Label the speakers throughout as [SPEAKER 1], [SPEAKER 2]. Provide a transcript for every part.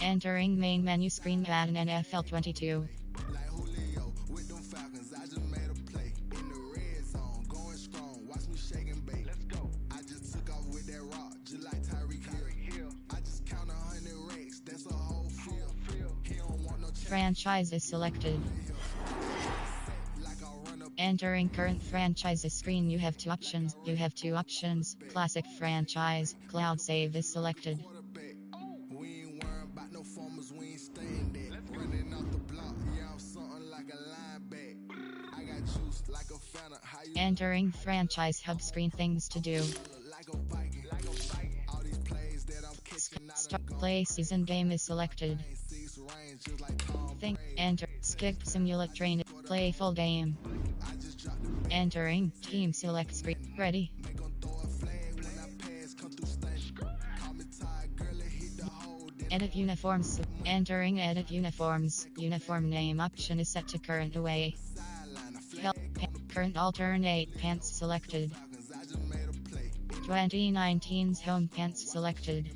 [SPEAKER 1] Entering main menu screen Madden NFL 22.
[SPEAKER 2] Like Julio with them Falcons, I just made a play in the red zone, going strong. Watch me shake and bake. Let's go. I just took off with that rock, just like Tyreek Hill. I just count 100 racks, that's a whole field. He don't want no
[SPEAKER 1] Franchise is selected.
[SPEAKER 2] like I'll run up.
[SPEAKER 1] Entering current franchises screen, you have two options. Classic franchise. Cloud save is selected.
[SPEAKER 2] Quarterback. We ain't worrying about no formers, we ain't staying there. Running off the block, yeah, I'm something like a lineback. I got juice like a Fanta. How you
[SPEAKER 1] Entering franchise hub screen, things to do.
[SPEAKER 2] like a Viking? All these plays that I'm catching, I
[SPEAKER 1] Start
[SPEAKER 2] done
[SPEAKER 1] play season game is selected.
[SPEAKER 2] six range just like Tom
[SPEAKER 1] Think
[SPEAKER 2] Brady.
[SPEAKER 1] enter skip simulate train play full game.
[SPEAKER 2] I just dropped the bag,
[SPEAKER 1] Entering team select screen. Ready.
[SPEAKER 2] make 'em throw a flag when I pass, come through stunning. Call me tired, girl, it hit the hole. Then
[SPEAKER 1] Edit uniforms. Entering edit uniforms. Uniform name option is set to current away.
[SPEAKER 2] sideline, a flag
[SPEAKER 1] Help current alternate pants selected.
[SPEAKER 2] Falcons, I just made a play.
[SPEAKER 1] 2019's home pants selected.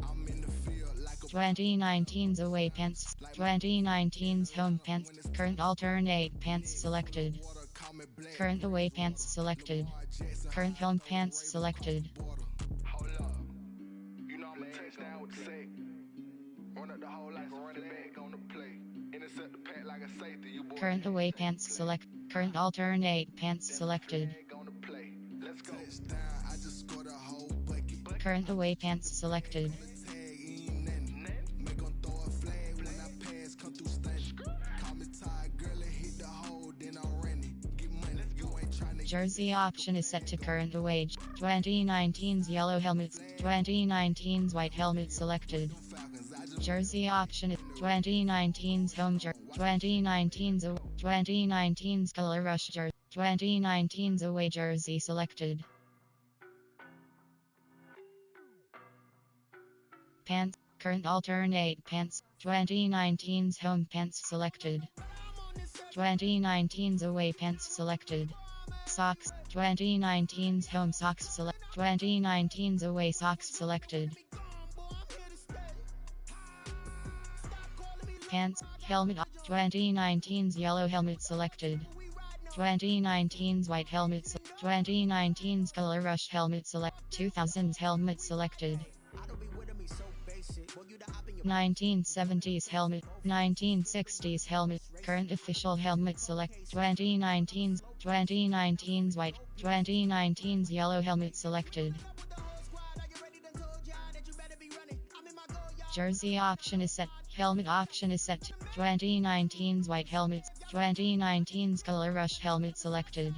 [SPEAKER 2] I'm in the field like a
[SPEAKER 1] 2019's away pants. 2019's home pants. Current alternate pants selected.
[SPEAKER 2] water, call me black.
[SPEAKER 1] Current away pants selected. Current home pants selected.
[SPEAKER 2] Hold up. You know I'm a touchdown with the sack. Run up the whole like a running back on the play. Intercept the pack like a safety. You boy
[SPEAKER 1] Current away pants select. Current alternate pants selected.
[SPEAKER 2] flag on the play. Let's go. Touchdown, I just scored a whole bucket.
[SPEAKER 1] Current away pants selected.
[SPEAKER 2] Tag ain't nothing. Make 'em throw a flag when I pass, come through stunning. Call me tired, girl, it hit the hole, then I'm running. Get money, you ain't trying to
[SPEAKER 1] Jersey option is set to current away. 2019's yellow helmets. 2019's white helmet selected.
[SPEAKER 2] Falcons, I just
[SPEAKER 1] Jersey option is 2019's home jersey. 2019's color rush jersey. 2019's away jersey selected. Pants. Current alternate pants. 2019's home pants selected. 2019's away pants selected. Socks. 2019's home socks select. 2019's away socks selected. Pants. Helmet. 2019's yellow helmet selected. 2019's white helmet. 2019's color rush helmet select. 2000's helmet selected. 1970s helmet. 1960s helmet. Current official helmet select. 2019's white. 2019's yellow helmet selected. Jersey option is set. Helmet option is set. 2019's white helmet. 2019's color rush helmet selected.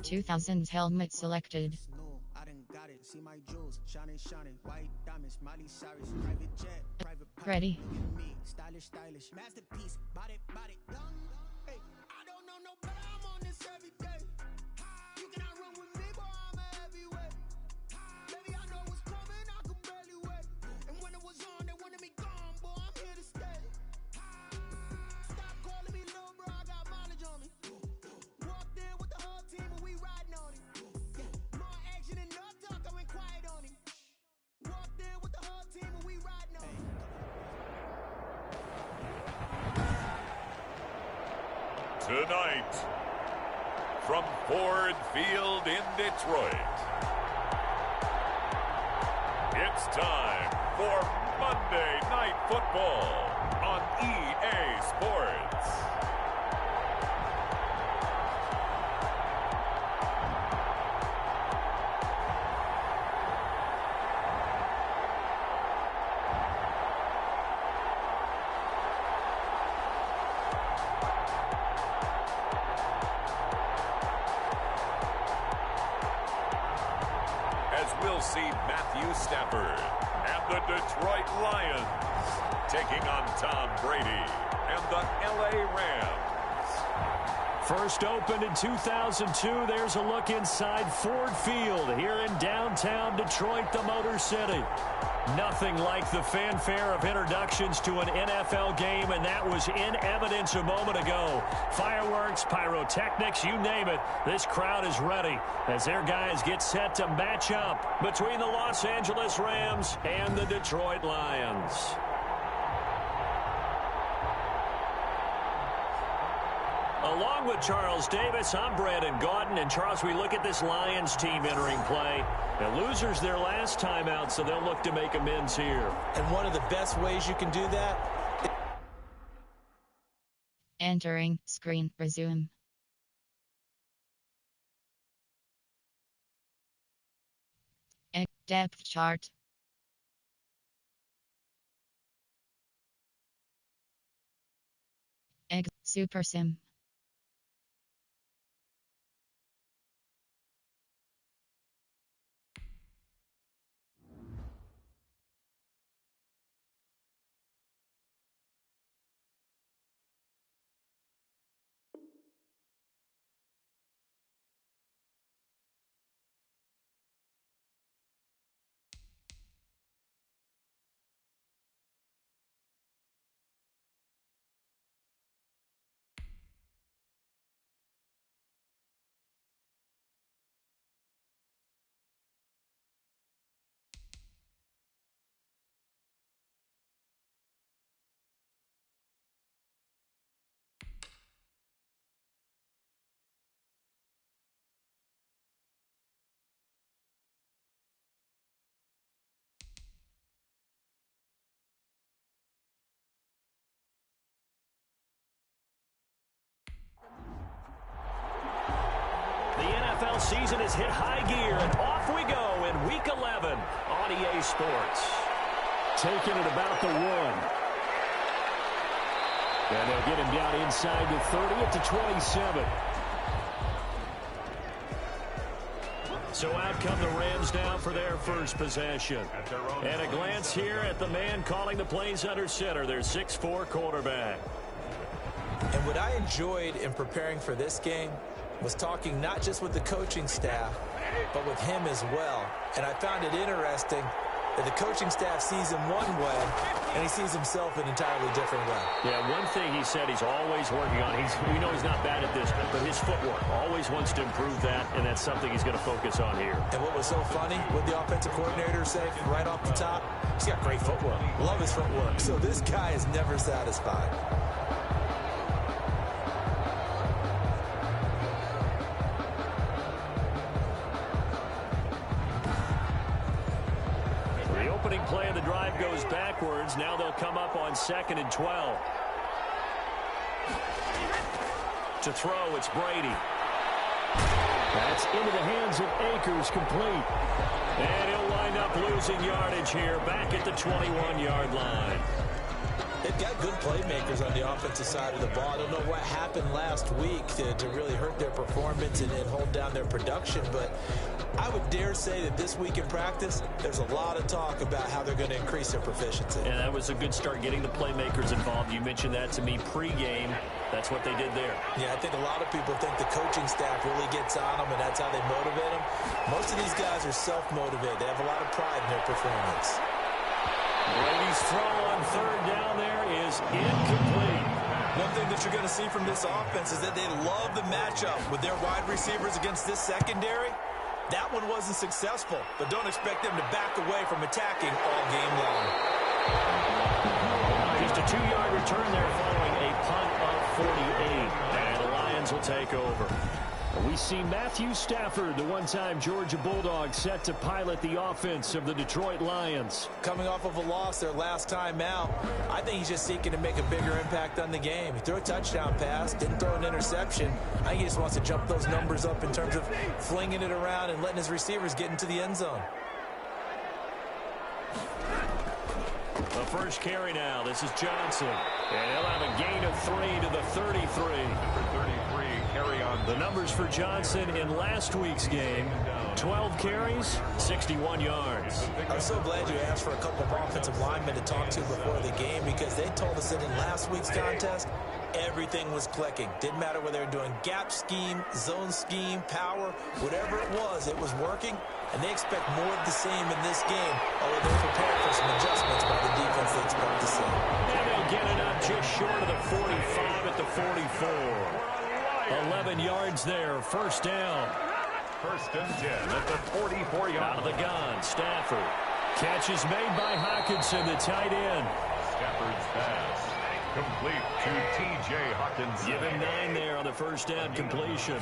[SPEAKER 1] 2000's helmet selected.
[SPEAKER 3] No, I done got it. See my jewels, shining, white diamonds, Miley Cyrus, private jet, private pilot.
[SPEAKER 1] Ready.
[SPEAKER 3] Look at me, stylish, masterpiece, body, young. Hey, I don't know no better, I'm on this every day. You cannot run with me, boy, I'm a heavyweight. Baby, I know what's coming, I could barely wait. And when it was on, they wanted me gone, boy, I'm here to stay. Stop calling me little bro, I got mileage on me. Walked in with the whole team and we riding on it. More action and no talk, I went quiet on him. Walked in with the whole team and we riding on him.
[SPEAKER 4] Tonight, from Ford Field in Detroit, it's time for Monday Night Football on EA Sports. We'll see Matthew Stafford and the Detroit Lions taking on Tom Brady and the LA Rams.
[SPEAKER 5] First opened in 2002, there's a look inside Ford Field here in downtown Detroit, the Motor City. Nothing like the fanfare of introductions to an NFL game, and that was in evidence a moment ago. Fireworks, pyrotechnics, you name it. This crowd is ready as their guys get set to match up between the Los Angeles Rams and the Detroit Lions. Along with Charles Davis, I'm Brandon Gaudin. And, Charles, we look at this Lions team entering play. And losers their last time out, so they'll look to make amends here.
[SPEAKER 6] And one of the best ways you can do that.
[SPEAKER 1] Entering screen, resume. Depth chart. Super sim.
[SPEAKER 5] The NFL season has hit high gear, and off we go in Week 11 on EA Sports. Taking it about the 1. And they'll get him down inside the 30 at the 27. So out come the Rams now for their first possession. And a glance here at the man calling the plays under center, their 6'4" quarterback.
[SPEAKER 6] And what I enjoyed in preparing for this game was talking not just with the coaching staff, but with him as well. And I found it interesting that the coaching staff sees him one way, and he sees himself an entirely different way.
[SPEAKER 5] Yeah, one thing he said he's always working on, we know he's not bad at this, but his footwork, always wants to improve that, and that's something he's going to focus on here.
[SPEAKER 6] And what was so funny, what the offensive coordinator say right off the top, he's got great footwork. Love his footwork. So this guy is never satisfied.
[SPEAKER 5] Opening play of the drive goes backwards. Now they'll come up on 2nd and 12. To throw, it's Brady. That's into the hands of Akers, complete. And he'll wind up losing yardage here, back at the 21-yard line.
[SPEAKER 6] They've got good playmakers on the offensive side of the ball. I don't know what happened last week to really hurt their performance and hold down their production, but I would dare say that this week in practice, there's a lot of talk about how they're going to increase their proficiency.
[SPEAKER 5] And that was a good start, getting the playmakers involved. You mentioned that to me pregame. That's what they did there.
[SPEAKER 6] Yeah, I think a lot of people think the coaching staff really gets on them, and that's how they motivate them. Most of these guys are self-motivated. They have a lot of pride in their performance.
[SPEAKER 5] Brady's throw on 3rd down there is incomplete.
[SPEAKER 6] One thing that you're going to see from this offense is that they love the matchup with their wide receivers against this secondary. That one wasn't successful, but don't expect them to back away from attacking all game long.
[SPEAKER 5] Just a 2-yard return there following a punt of 48. And the Lions will take over. We see Matthew Stafford, the one-time Georgia Bulldog, set to pilot the offense of the Detroit Lions.
[SPEAKER 6] Coming off of a loss their last time out, I think he's just seeking to make a bigger impact on the game. He threw a touchdown pass, didn't throw an interception. I think he just wants to jump those numbers up in terms of flinging it around and letting his receivers get into the end zone.
[SPEAKER 5] The first carry now. This is Johnson. And he'll have a gain of 3 to the 33.
[SPEAKER 4] Number 33, carry on.
[SPEAKER 5] The numbers for Johnson in last week's game: 12 carries, 61 yards.
[SPEAKER 6] I'm so glad you asked for a couple of offensive linemen to talk to before the game, because they told us that in last week's contest, everything was clicking. Didn't matter whether they were doing gap scheme, zone scheme, power, whatever it was working. And they expect more of the same in this game, although they're prepared for some adjustments by the defense they expect to see.
[SPEAKER 5] And they'll get it up just short of the 45 at the 44. 11 yards there, first down.
[SPEAKER 4] 1st and 10 at the 44-yard line.
[SPEAKER 5] Out of the gun, Stafford. Catch is made by Hawkinson, the tight end.
[SPEAKER 4] Stafford's pass Complete to T.J. Hawkins.
[SPEAKER 5] Give him 9 there on the first down completion.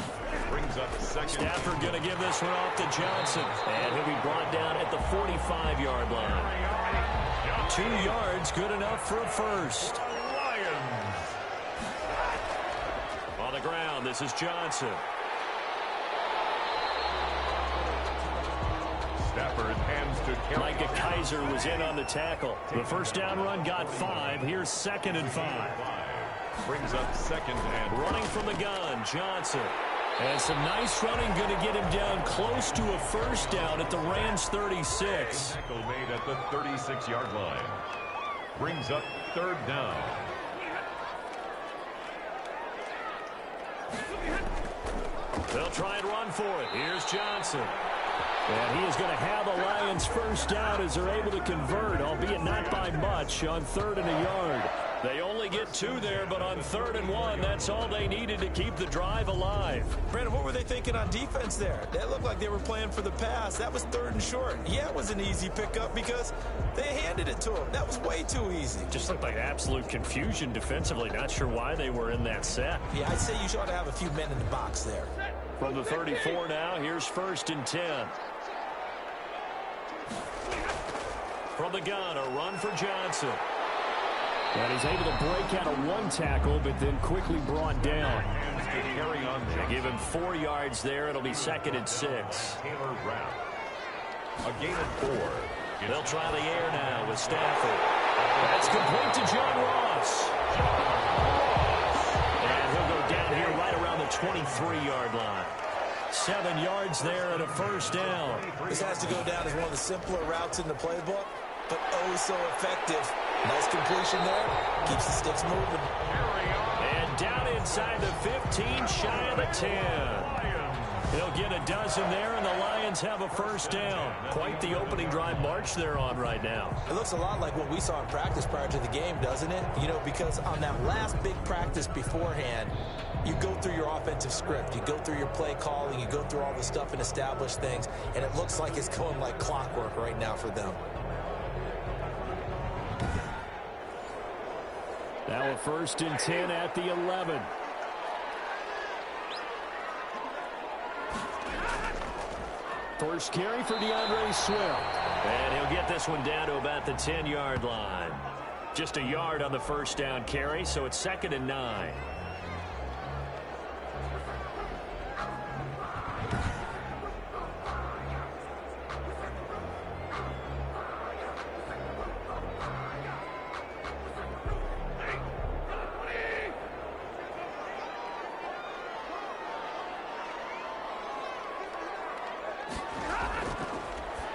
[SPEAKER 4] Brings up second.
[SPEAKER 5] Stafford going to give this one off to Johnson. And he'll be brought down at the 45-yard line. 2 yards, good enough for a first.
[SPEAKER 4] Lions.
[SPEAKER 5] On the ground, this is Johnson.
[SPEAKER 4] Stafford hands to Kerry.
[SPEAKER 5] Micah Kaiser was in on the tackle. The first down run got 5. Here's 2nd and 5.
[SPEAKER 4] Brings up second and
[SPEAKER 5] running from the gun, Johnson. And some nice running going to get him down close to a first down at the Rams 36.
[SPEAKER 4] Tackle made at the 36-yard line. Brings up 3rd down.
[SPEAKER 5] They'll try and run for it. Here's Johnson. And he is going to have the Lions first down as they're able to convert, albeit not by much, on 3rd and a yard. They only get 2 there, but on 3rd and 1, that's all they needed to keep the drive alive.
[SPEAKER 6] Brandon, what were they thinking on defense there? That looked like they were playing for the pass. That was 3rd and short. Yeah, it was an easy pickup because they handed it to him. That was way too easy.
[SPEAKER 5] Just looked like absolute confusion defensively. Not sure why they were in that set.
[SPEAKER 6] Yeah, I'd say you ought to have a few men in the box there.
[SPEAKER 5] From the 34 now, here's 1st and 10. From the gun, a run for Johnson. And he's able to break out of 1 tackle, but then quickly brought down. They give him 4 yards there. It'll be 2nd and 6.
[SPEAKER 4] Taylor Rapp. A gain of 4.
[SPEAKER 5] They'll try the air now with Stafford. That's complete to John Ross. And he'll go down here right around the 23-yard line. 7 yards there and a first down.
[SPEAKER 6] This has to go down as one of the simpler routes in the playbook, but oh so effective. Nice completion there. Keeps the sticks moving.
[SPEAKER 5] And down inside the 15, shy of the 10. He'll get a dozen there, and the Lions have a first down. Quite the opening drive march they're on right now.
[SPEAKER 6] It looks a lot like what we saw in practice prior to the game, doesn't it? You know, because on that last big practice beforehand, you go through your offensive script. You go through your play calling. You go through all the stuff and establish things, and it looks like it's going like clockwork right now for them.
[SPEAKER 5] Now a 1st and 10 at the 11. First carry for DeAndre Swift. And he'll get this one down to about the 10-yard line. Just a yard on the first down carry, so it's 2nd and 9.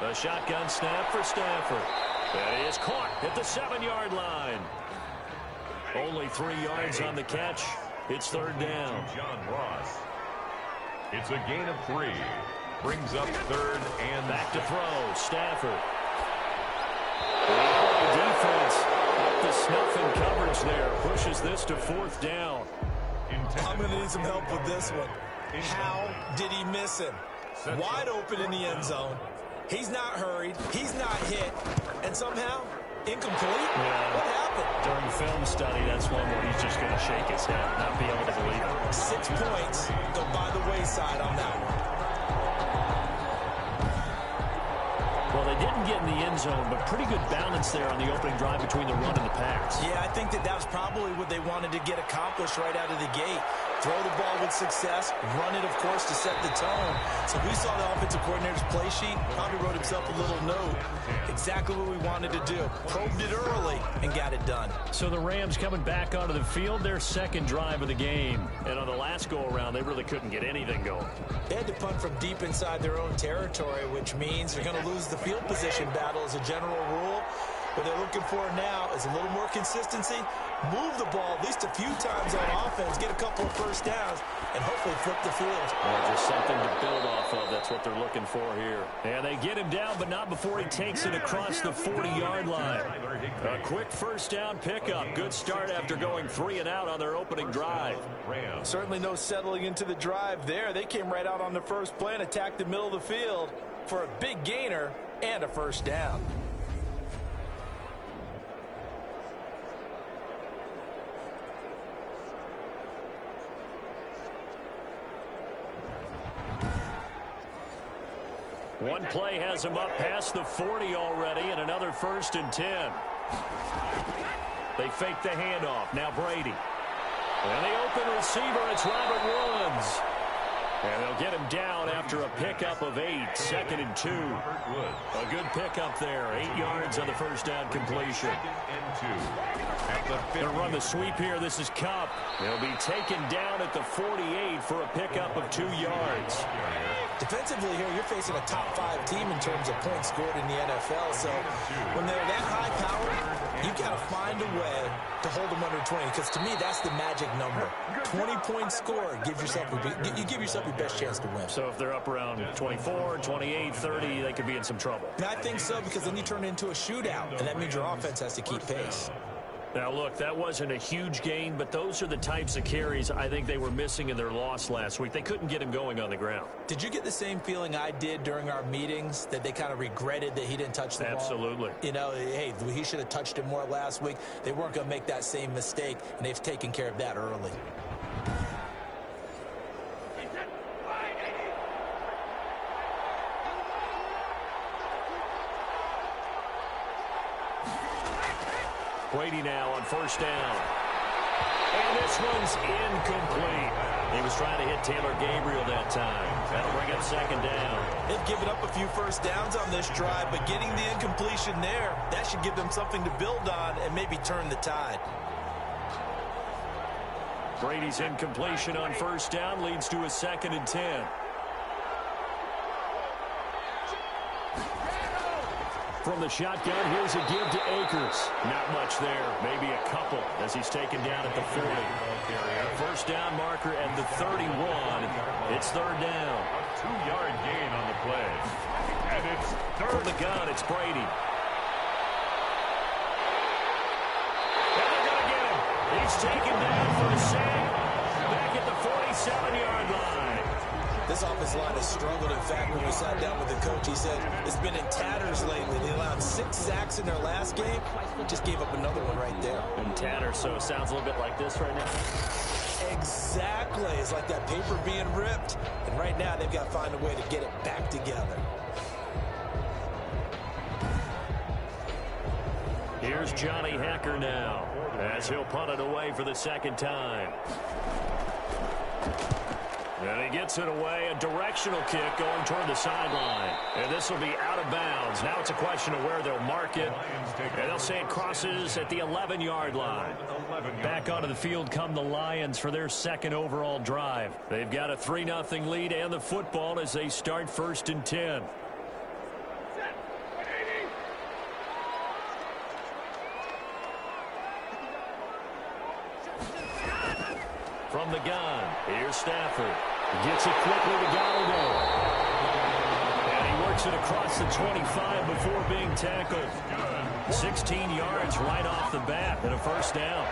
[SPEAKER 5] A shotgun snap for Stafford. That is caught at the 7-yard line. Only 3 yards on the catch. It's 3rd down.
[SPEAKER 4] John Ross. It's a gain of 3. Brings up 3rd and
[SPEAKER 5] back to throw. Stafford. The defense up the snuff in coverage there. Pushes this to 4th down.
[SPEAKER 6] I'm going to need some help with this one. How did he miss him? Wide open in the end zone. He's not hurried. He's not hit. And somehow, incomplete?
[SPEAKER 5] Yeah.
[SPEAKER 6] What happened?
[SPEAKER 5] During film study, that's one where he's just going to shake his head, not be able to believe it.
[SPEAKER 6] 6 points go by the wayside on that one.
[SPEAKER 5] Well, they didn't get in the end zone, but pretty good balance there on the opening drive between the run and the pass.
[SPEAKER 6] Yeah, I think that was probably what they wanted to get accomplished right out of the gate. Throw the ball with success, run it, of course, to set the tone. So we saw the offensive coordinator's play sheet, probably wrote himself a little note. Exactly what we wanted to do. Probed it early and got it done.
[SPEAKER 5] So the Rams coming back onto the field, their 2nd drive of the game. And on the last go-around, they really couldn't get anything going.
[SPEAKER 6] They had to punt from deep inside their own territory, which means they're going to lose the field position battle as a general rule. What they're looking for now is a little more consistency, move the ball at least a few times on offense, get a couple of first downs, and hopefully flip the field.
[SPEAKER 5] Well, just something to build off of. That's what they're looking for here. And they get him down, but not before he takes it across the 40-yard line. A quick first down pickup. Good start after going 3 and out on their opening drive.
[SPEAKER 6] Certainly no settling into the drive there. They came right out on the first play and attacked the middle of the field for a big gainer and a first down.
[SPEAKER 5] One play has him up past the 40 already, and another 1st and 10. They fake the handoff. Now Brady. And the open receiver, it's Robert Woods. And they'll get him down after a pickup of 8. 2nd and 2. A good pickup there. 8 yards on the first down completion. Going to run the sweep here. This is Cup. He'll be taken down at the 48 for a pickup of 2 yards.
[SPEAKER 6] Defensively here, you're facing a top 5 team in terms of points scored in the NFL. So when they're that high powered, you got to find a way to hold them under 20. Because to me, that's the magic number. 20 points scored, you give yourself your best chance to win.
[SPEAKER 5] So if they're up around 24, 28, 30, they could be in some trouble.
[SPEAKER 6] And I think so, because then you turn it into a shootout, and that means your offense has to keep pace.
[SPEAKER 5] Now, look, that wasn't a huge gain, but those are the types of carries I think they were missing in their loss last week. They couldn't get him going on the ground.
[SPEAKER 6] Did you get the same feeling I did during our meetings, that they kind of regretted that he didn't touch the ball?
[SPEAKER 5] Absolutely.
[SPEAKER 6] You know, hey, he should have touched it more last week. They weren't going to make that same mistake, and they've taken care of that early.
[SPEAKER 5] Brady now on 1st down. And this one's incomplete. He was trying to hit Taylor Gabriel that time. That'll bring up 2nd down.
[SPEAKER 6] They've given up a few first downs on this drive, but getting the incompletion there, that should give them something to build on and maybe turn the tide.
[SPEAKER 5] Brady's incompletion on 1st down leads to a 2nd and 10. From the shotgun, here's a give to Akers. Not much there, maybe a couple as he's taken down at the 40. 1st down marker at the 31. It's 3rd down.
[SPEAKER 4] A 2-yard gain on the play. And it's 3rd.
[SPEAKER 5] From the gun, it's Brady. And they're going to get him. He's taken down for a sack. Back at the 47-yard line.
[SPEAKER 6] This offensive line has struggled. In fact, when we sat down with the coach, he said it's been in tatters lately. They allowed 6 sacks in their last game. Just gave up another one right there.
[SPEAKER 5] In tatters, so it sounds a little bit like this right now.
[SPEAKER 6] Exactly. It's like that paper being ripped. And right now, they've got to find a way to get it back together.
[SPEAKER 5] Here's Johnny Hacker now, as he'll punt it away for the 2nd time. And he gets it away, a directional kick going toward the sideline. And this will be out of bounds. Now it's a question of where they'll mark it. And they'll say it crosses at the 11-yard line. Back onto the field come the Lions for their 2nd overall drive. They've got a 3-0 lead and the football as they start 1st and 10. From the gun, here's Stafford. Gets it quickly to Galladay. And he works it across the 25 before being tackled. 16 yards right off the bat and a 1st down.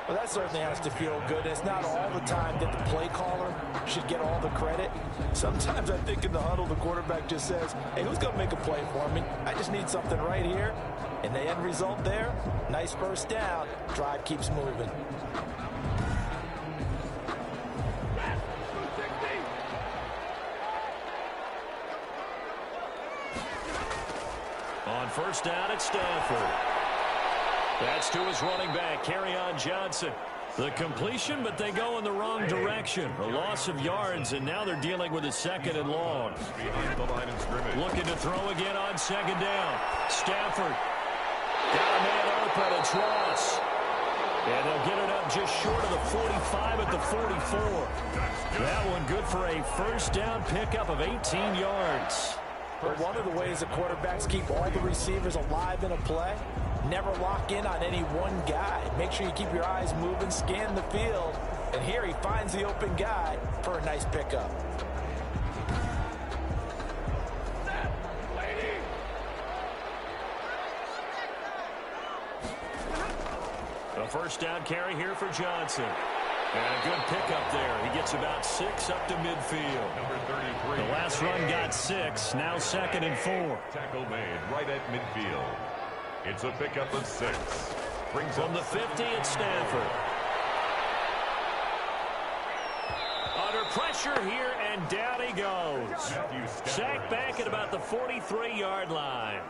[SPEAKER 6] Well, that certainly has to feel good. It's not all the time that the play caller should get all the credit. Sometimes I think in the huddle, the quarterback just says, hey, who's going to make a play for me? I just need something right here. And the end result there, nice 1st down. Drive keeps moving.
[SPEAKER 5] On 1st down, it's Stafford. That's to his running back, Kerryon Johnson. The completion, but they go in the wrong direction. A loss of yards, and now they're dealing with a 2nd and long.
[SPEAKER 4] Behind the line of scrimmage.
[SPEAKER 5] Looking to throw again on 2nd down. Stafford. Got a man open. It's Ross. And they'll get it up just short of the 45 at the 44. That one good for a 1st down pickup of 18 yards.
[SPEAKER 6] But one of the ways the quarterbacks keep all the receivers alive in a play, never lock in on any one guy. Make sure you keep your eyes moving, scan the field. And here he finds the open guy for a nice pickup.
[SPEAKER 5] A 1st down carry here for Johnson. And a good pickup there. He gets about 6 up to midfield.
[SPEAKER 4] Number 33.
[SPEAKER 5] The last run got 6. Now 2nd and 4.
[SPEAKER 4] Tackle made right at midfield. It's a pickup of 6. Brings
[SPEAKER 5] From
[SPEAKER 4] up
[SPEAKER 5] the 50, it's Stafford. Under pressure here, and down he goes. Sacked back at about the 43-yard line.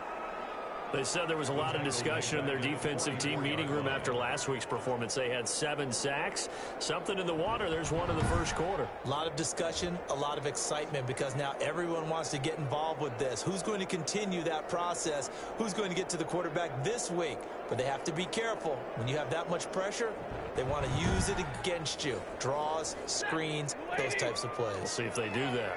[SPEAKER 5] They said there was a lot of discussion in their defensive team meeting room after last week's performance. They had 7 sacks. Something in the water. There's one in the first quarter.
[SPEAKER 6] A lot of discussion, a lot of excitement, because now everyone wants to get involved with this. Who's going to continue that process? Who's going to get to the quarterback this week? But they have to be careful. When you have that much pressure, they want to use it against you. Draws, screens, those types of plays.
[SPEAKER 5] We'll see if they do that.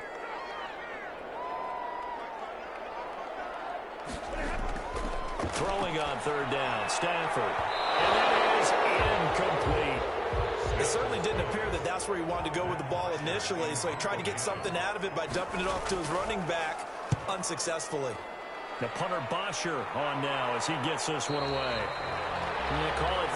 [SPEAKER 5] Throwing on third down, Stafford. And that is incomplete.
[SPEAKER 6] It certainly didn't appear that that's where he wanted to go with the ball initially, so he tried to get something out of it by dumping it off to his running back unsuccessfully.
[SPEAKER 5] The punter Bosher on now as he gets this one away. And they call it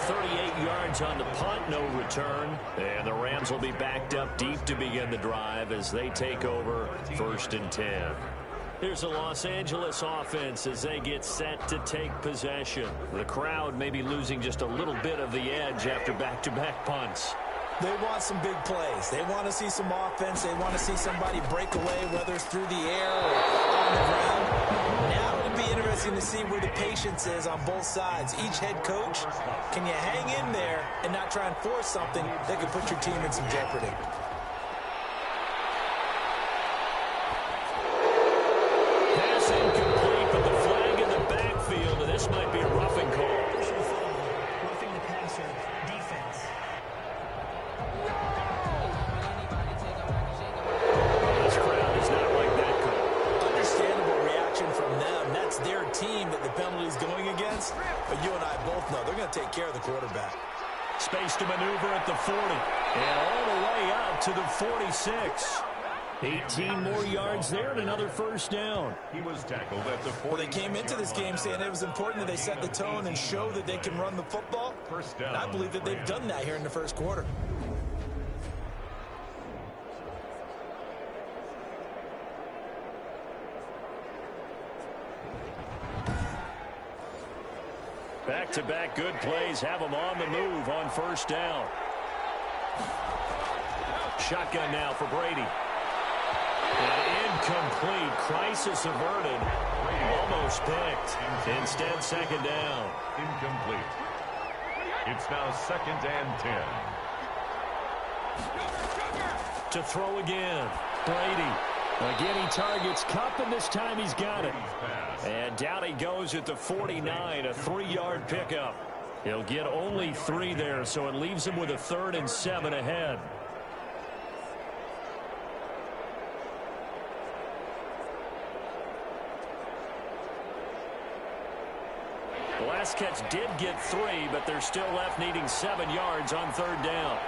[SPEAKER 5] 38 yards on the punt, no return. And the Rams will be backed up deep to begin the drive as they take over 1st and 10. Here's the Los Angeles offense as they get set to take possession. The crowd may be losing just a little bit of the edge after back-to-back punts.
[SPEAKER 6] They want some big plays. They want to see some offense. They want to see somebody break away, whether it's through the air or on the ground. Now it'll be interesting to see where the patience is on both sides. Each head coach, can you hang in there and not try and force something that could put your team in some jeopardy?
[SPEAKER 5] Pass incomplete, but the flag in the backfield, and this might be a roughing call.
[SPEAKER 3] Roughing the passer, defense.
[SPEAKER 5] This crowd is not like that call.
[SPEAKER 6] Understandable reaction from them. That's their team that the penalty is going against. But you and I both know they're going to take care of the quarterback.
[SPEAKER 5] Space to maneuver at the 40. And all the way out to the 46. 18 more yards there and another first down.
[SPEAKER 4] He was tackled at the 40.
[SPEAKER 6] Well, they came into this game saying it was important that they set the tone and show that they can run the football.
[SPEAKER 4] First down,
[SPEAKER 6] And I believe that they've done that here in the first quarter.
[SPEAKER 5] Back-to-back good plays have them on the move on first down. Shotgun now for Brady. And incomplete. Crisis averted. Almost picked. Instead, second down.
[SPEAKER 4] Incomplete. It's now 2nd and 10.
[SPEAKER 5] To throw again. Brady. Again, he targets Kupp, and this time he's got it. And down he goes at the 49, a 3-yard pickup. He'll get only 3 there, so it leaves him with a 3rd and 7 ahead. The last catch did get 3, but they're still left needing 7 yards on third down.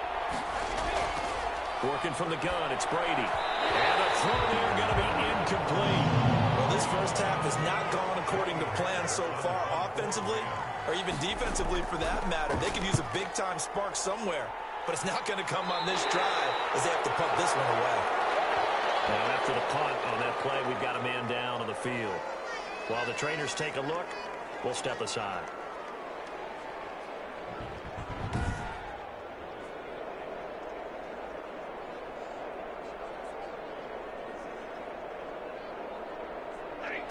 [SPEAKER 5] Working from the gun, it's Brady. And a throw there going to be incomplete.
[SPEAKER 6] Well, this first half has not gone according to plan so far offensively or even defensively for that matter. They could use a big-time spark somewhere, but it's not going to come on this drive as they have to pump this one away.
[SPEAKER 5] And after the punt on that play, we've got a man down on the field. While the trainers take a look, we'll step aside.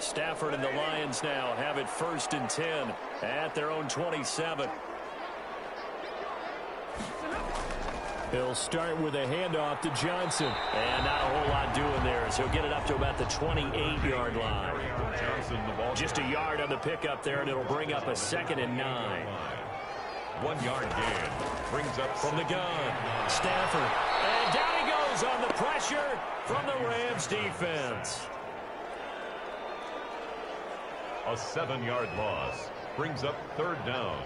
[SPEAKER 5] Stafford and the Lions now have it 1st and 10 at their own 27. He'll start with a handoff to Johnson. And not a whole lot doing there, so he'll get it up to about the 28-yard line. Just a yard on the pickup there, and it'll bring up a 2nd and 9.
[SPEAKER 4] 1-yard gain brings up
[SPEAKER 5] from the gun. Stafford. And down he goes on the pressure from the Rams defense.
[SPEAKER 4] a 7-yard loss. Brings up 3rd down.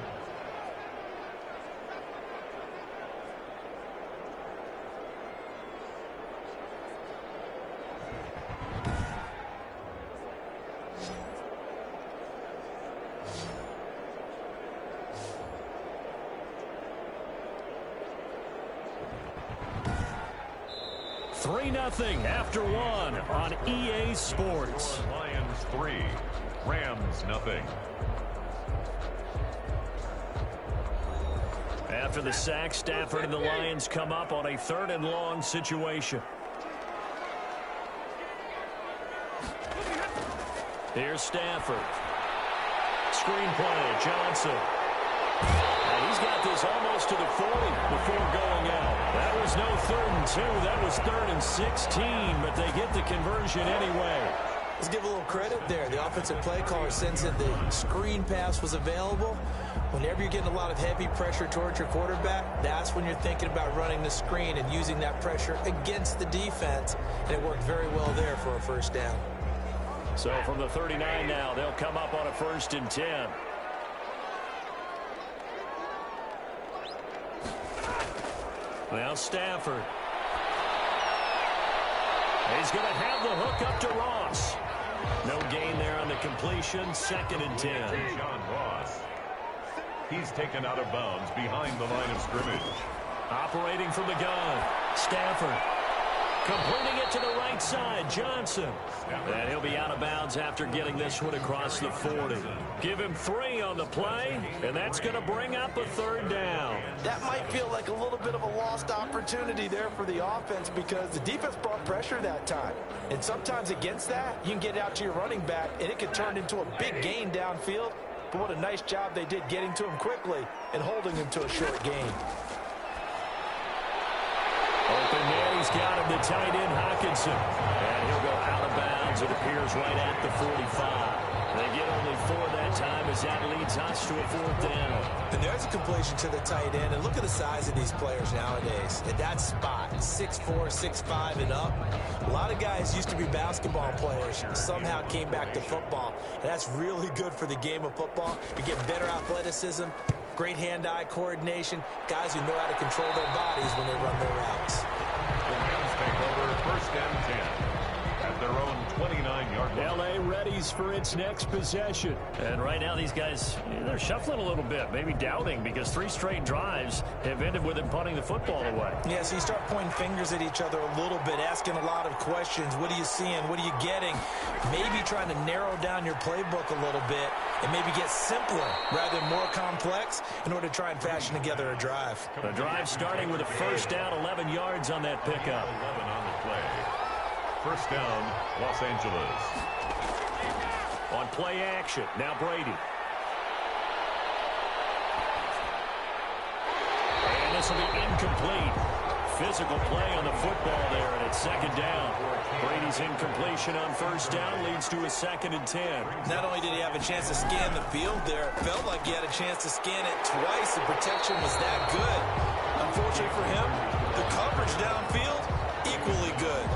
[SPEAKER 5] Nothing after one on EA Sports.
[SPEAKER 4] Lions 3, Rams nothing.
[SPEAKER 5] After the sack, Stafford and the Lions come up on a 3rd and long situation. Here's Stafford. Screen play, Johnson. And he's got this almost to the 40 before going out. That was no 3rd and 2. That was 3rd and 16, but they get the conversion anyway.
[SPEAKER 6] Let's give a little credit there. The offensive play caller sends in the screen pass was available. Whenever you're getting a lot of heavy pressure towards your quarterback, that's when you're thinking about running the screen and using that pressure against the defense. And it worked very well there for a first down.
[SPEAKER 5] So from the 39 now, they'll come up on a 1st and 10. Now Stafford. He's going to have the hook up to Ross. No gain there on the completion. 2nd and 10.
[SPEAKER 4] John Ross. He's taken out of bounds behind the line of scrimmage.
[SPEAKER 5] Operating from the gun. Stafford. Completing it to the right side. Johnson. And he'll be out of bounds after getting this one across the 40. Give him 3 on the play, and that's going to bring up a 3rd down.
[SPEAKER 6] That might feel like a little bit of a lost opportunity there for the offense because the defense brought pressure that time. And sometimes against that, you can get it out to your running back, and it can turn into a big gain downfield. But what a nice job they did getting to him quickly and holding him to a short gain.
[SPEAKER 5] Open man, he's got him, the tight end, Hockenson. And he'll go out of bounds, it appears, right at the 45. They get only 4 that time as that leads us to a 4th down.
[SPEAKER 6] And there's a completion to the tight end. And look at the size of these players nowadays. At that spot, 6'4", 6'5", and up. A lot of guys used to be basketball players. Somehow came back to football. And that's really good for the game of football. You get better athleticism, great hand-eye coordination, guys who know how to control their bodies when they run their routes.
[SPEAKER 4] The Rams take over 1st and 10 at their own 29-yard line.
[SPEAKER 5] L.A. readies for its next possession. And right now these guys, they're shuffling a little bit, maybe doubting, because 3 straight drives have ended with them punting the football away.
[SPEAKER 6] Yeah, so you start pointing fingers at each other a little bit, asking a lot of questions. What are you seeing? What are you getting? Maybe trying to narrow down your playbook a little bit and maybe get simpler rather than more complex in order to try and fashion together a drive.
[SPEAKER 5] A drive starting with a 1st down, 11 yards on that pickup.
[SPEAKER 4] 11 on the play. 1st down, Los Angeles.
[SPEAKER 5] On play action, now Brady. And this will be incomplete. Physical play on the football there, and it's 2nd down. Brady's incompletion on 1st down leads to a 2nd and 10.
[SPEAKER 6] Not only did he have a chance to scan the field there, it felt like he had a chance to scan it twice. The protection was that good. Unfortunately for him, the coverage downfield, equally good.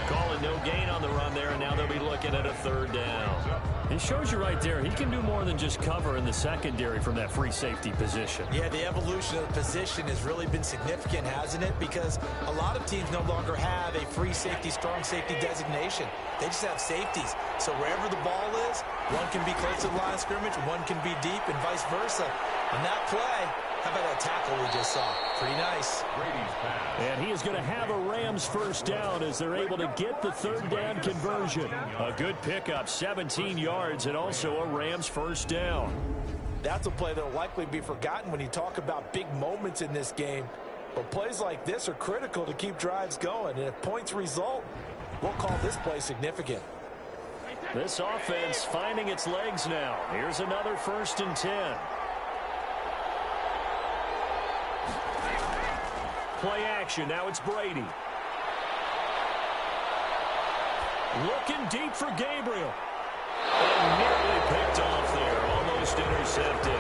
[SPEAKER 5] Calling no gain on the run there, and now they'll be looking at a 3rd down. He shows you right there, he can do more than just cover in the secondary from that free safety position.
[SPEAKER 6] Yeah, the evolution of the position has really been significant, hasn't it? Because a lot of teams no longer have a free safety, strong safety designation. They just have safeties. So wherever the ball is, one can be close to the line of scrimmage, one can be deep, and vice versa. On that play, how about that tackle we just saw? Pretty nice.
[SPEAKER 4] Brady's pass.
[SPEAKER 5] And he is going to have a Rams 1st down as they're able to get the 3rd down conversion. A good pickup, 17 yards, and also a Rams 1st down.
[SPEAKER 6] That's a play that will likely be forgotten when you talk about big moments in this game. But plays like this are critical to keep drives going. And if points result, we'll call this play significant.
[SPEAKER 5] This offense finding its legs now. Here's another 1st and 10. Play action. Now it's Brady. Looking deep for Gabriel. And nearly picked off there. Almost intercepted.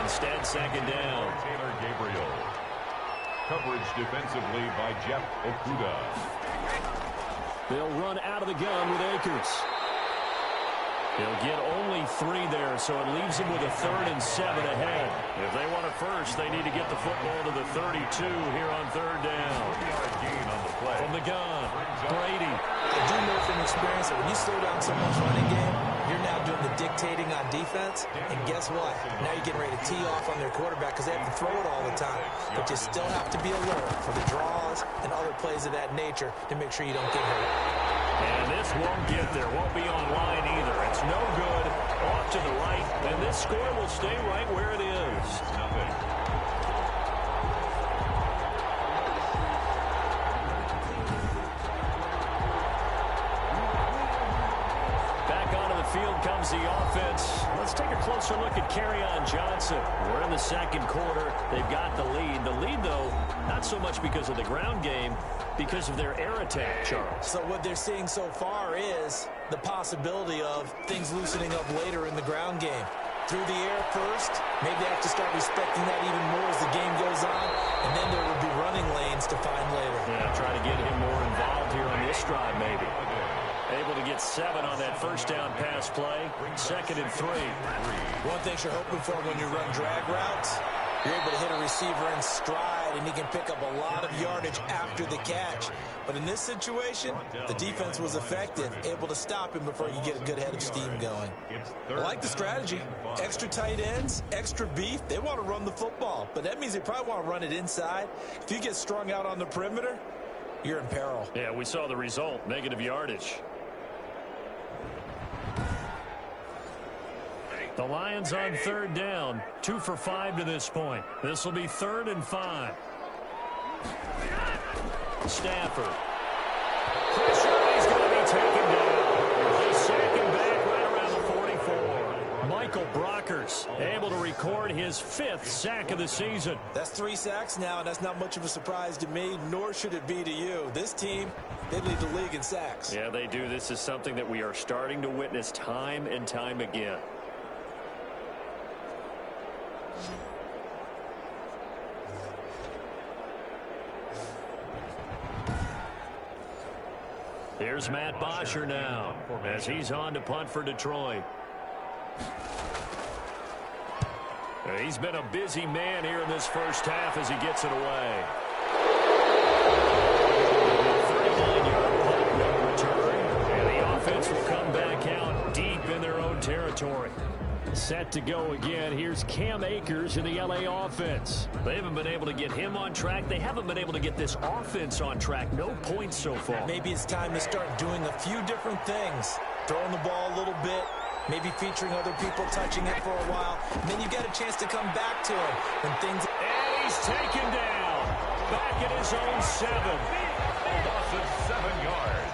[SPEAKER 5] Instead, 2nd down.
[SPEAKER 4] Taylor Gabriel. Coverage defensively by Jeff Okuda.
[SPEAKER 5] They'll run out of the gun with Akers. He'll get only 3 there, so it leaves him with a 3rd and 7 ahead. If they want it first, they need to get the football to the 32 here on 3rd down.
[SPEAKER 4] 40-yard gain on the play.
[SPEAKER 5] From the gun, Brady.
[SPEAKER 6] I do know from experience that when you slow down someone's running game, you're now doing the dictating on defense. And guess what? Now you're getting ready to tee off on their quarterback because they have to throw it all the time. But you still have to be alert for the draws and other plays of that nature to make sure you don't get hurt.
[SPEAKER 5] And this won't get there. Won't be online either. It's no good. Off to the right. And this score will stay right where it is.
[SPEAKER 4] Nothing.
[SPEAKER 5] Back onto the field comes the offense. Let's take a closer look at Kerryon Johnson. We're in the second quarter. They've got the lead. The lead, though, not so much because of the ground game, because of their air attack, Charles.
[SPEAKER 6] So what they're seeing so far is the possibility of things loosening up later in the ground game. Through the air first, maybe they have to start respecting that even more as the game goes on, and then there will be running lanes to find later.
[SPEAKER 5] Yeah, try to get him more involved here on this drive, maybe. Able to get 7 on that first down pass play. 2nd and 3.
[SPEAKER 6] One thing you're hoping for when you run drag routes, you're able to hit a receiver in stride, and he can pick up a lot of yardage after the catch. But in this situation, the defense was effective, able to stop him before you get a good head of steam going. I like the strategy. Extra tight ends, extra beef. They want to run the football, but that means they probably want to run it inside. If you get strung out on the perimeter, you're in peril.
[SPEAKER 5] Yeah, we saw the result, negative yardage. The Lions on 3rd down, 2 for 5 to this point. This will be 3rd and 5. Stafford. Pressure, he's going to be taken down. They sack him back right around the 44. Michael Brockers able to record his 5th sack of the season.
[SPEAKER 6] That's 3 sacks now, and that's not much of a surprise to me, nor should it be to you. This team, they lead the league in sacks.
[SPEAKER 5] Yeah, they do. This is something that we are starting to witness time and time again. Here's Matt Bosher now as he's on to punt for Detroit. He's been a busy man here in this first half as he gets it away. 39-yard punt will return, and the offense will come back out deep in their own territory. Set to go again. Here's Cam Akers in the L.A. offense. They haven't been able to get him on track. They haven't been able to get this offense on track. No points so far.
[SPEAKER 6] Maybe it's time to start doing a few different things. Throwing the ball a little bit, maybe featuring other people touching it for a while. And then you get a chance to come back to him when things...
[SPEAKER 5] And he's taken down. Back at his own 7.
[SPEAKER 4] Loss of 7 yards.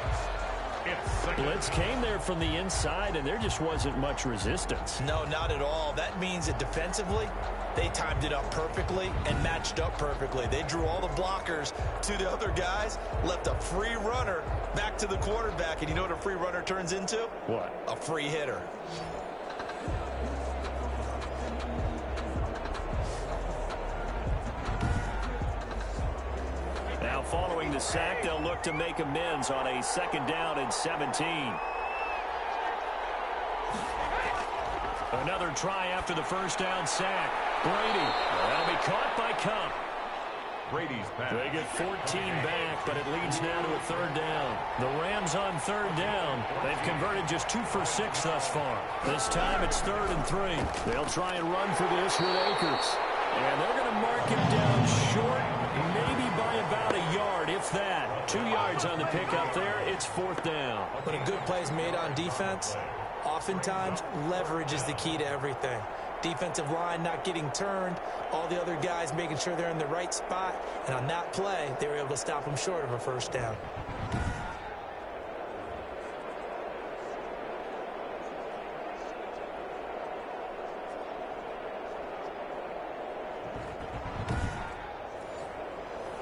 [SPEAKER 5] Blitz came there from the inside, and there just wasn't much resistance.
[SPEAKER 6] No, not at all. That means that defensively, they timed it up perfectly and matched up perfectly. They drew all the blockers to the other guys, left a free runner back to the quarterback, and you know what a free runner turns into?
[SPEAKER 5] What?
[SPEAKER 6] A free hitter.
[SPEAKER 5] Now following the sack, they'll look to make amends on a 2nd down and 17. Another try after the first down sack. Brady. That'll be caught by Cup.
[SPEAKER 4] Brady's pass.
[SPEAKER 5] They get 14 back, but it leads now to a 3rd down. The Rams on 3rd down. They've converted just 2 for 6 thus far. This time it's 3rd and 3. They'll try and run for this with Akers. And they're going to mark him down short, maybe by about a yard, if that. 2 yards on the pickup there. It's 4th down.
[SPEAKER 6] When a good play is made on defense, oftentimes leverage is the key to everything. Defensive line not getting turned, all the other guys making sure they're in the right spot, and on that play, they were able to stop them short of a 1st down.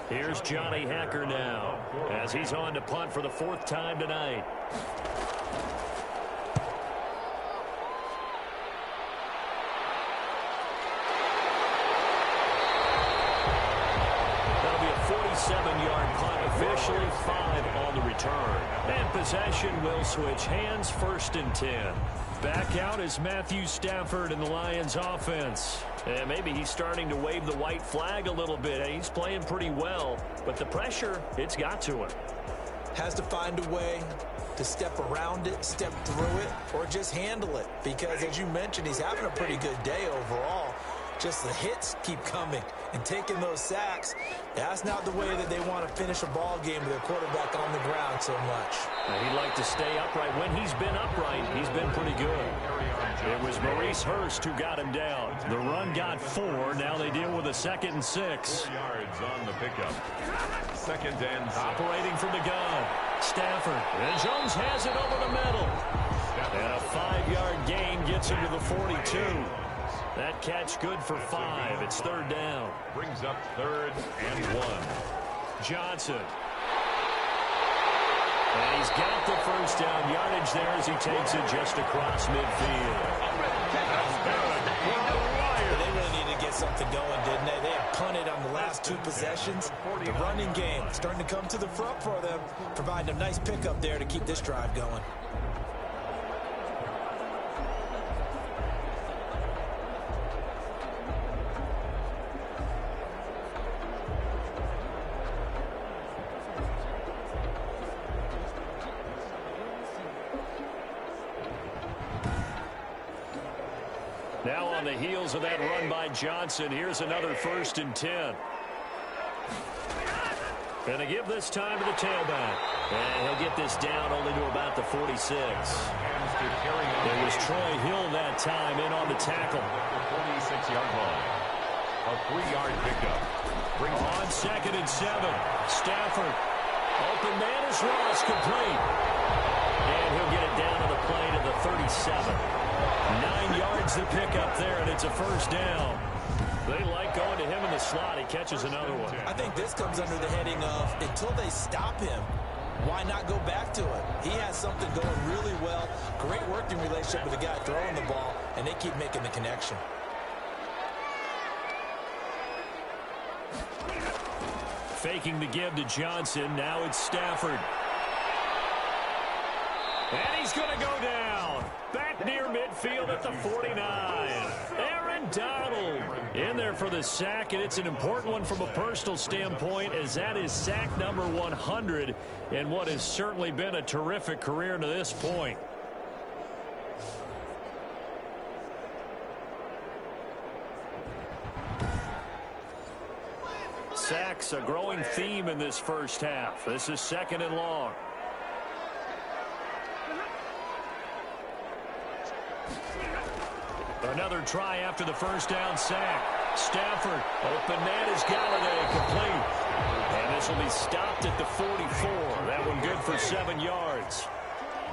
[SPEAKER 5] Here's Johnny Hacker now as he's on to punt for the 4th time tonight. That'll be a 47-yard punt, officially 5 on the return. And possession will switch hands, 1st and 10. Back out is Matthew Stafford in the Lions offense. And maybe he's starting to wave the white flag a little bit. He's playing pretty well, but the pressure, it's got to him.
[SPEAKER 6] Has to find a way to step around it, step through it, or just handle it. Because, as you mentioned, he's having a pretty good day overall. Just the hits keep coming and taking those sacks. That's not the way that they want to finish a ball game with their quarterback on the ground so much.
[SPEAKER 5] He'd like to stay upright. When he's been upright, he's been pretty good. It was Maurice Hurst who got him down. The run got 4. Now they deal with a 2nd and 6.
[SPEAKER 4] 4 yards on the pickup. 2nd and 6.
[SPEAKER 5] Operating from the gun. Stafford. And Jones has it over the middle. And a 5-yard gain gets him to the 42. That catch good for 5. It's third down.
[SPEAKER 4] Brings up 3rd and 1.
[SPEAKER 5] Johnson. And he's got the first down yardage there as he takes it just across midfield.
[SPEAKER 6] They really needed to get something going, didn't they? They had punted on the last 2 possessions. The running game starting to come to the front for them, providing a nice pickup there to keep this drive going.
[SPEAKER 5] Now on the heels of that run by Johnson, here's another 1st and 10. Going to give this time to the tailback. And he'll get this down only to about the 46. It was Troy Hill that time in on the tackle.
[SPEAKER 4] 46-yard line. A 3-yard pickup. Brings
[SPEAKER 5] on 2nd and 7. Stafford. Open man is Ross, complete. And he'll get it down to the play to the 37. 9 yards to pick up there, and it's a first down. They like going to him in the slot. He catches another one.
[SPEAKER 6] I think this comes under the heading of until they stop him, why not go back to it? He has something going really well. Great working relationship with the guy throwing the ball, and they keep making the connection.
[SPEAKER 5] Faking the give to Johnson. Now it's Stafford. And he's going to go down. Back near midfield at the 49. Aaron Donald in there for the sack, and it's an important one from a personal standpoint, as that is sack number 100 in what has certainly been a terrific career to this point. Sacks, a growing theme in this first half. This is 2nd and long. Another try after the first down sack. Stafford, open man is Galladay, complete. And this will be stopped at the 44. That one good for 7 yards.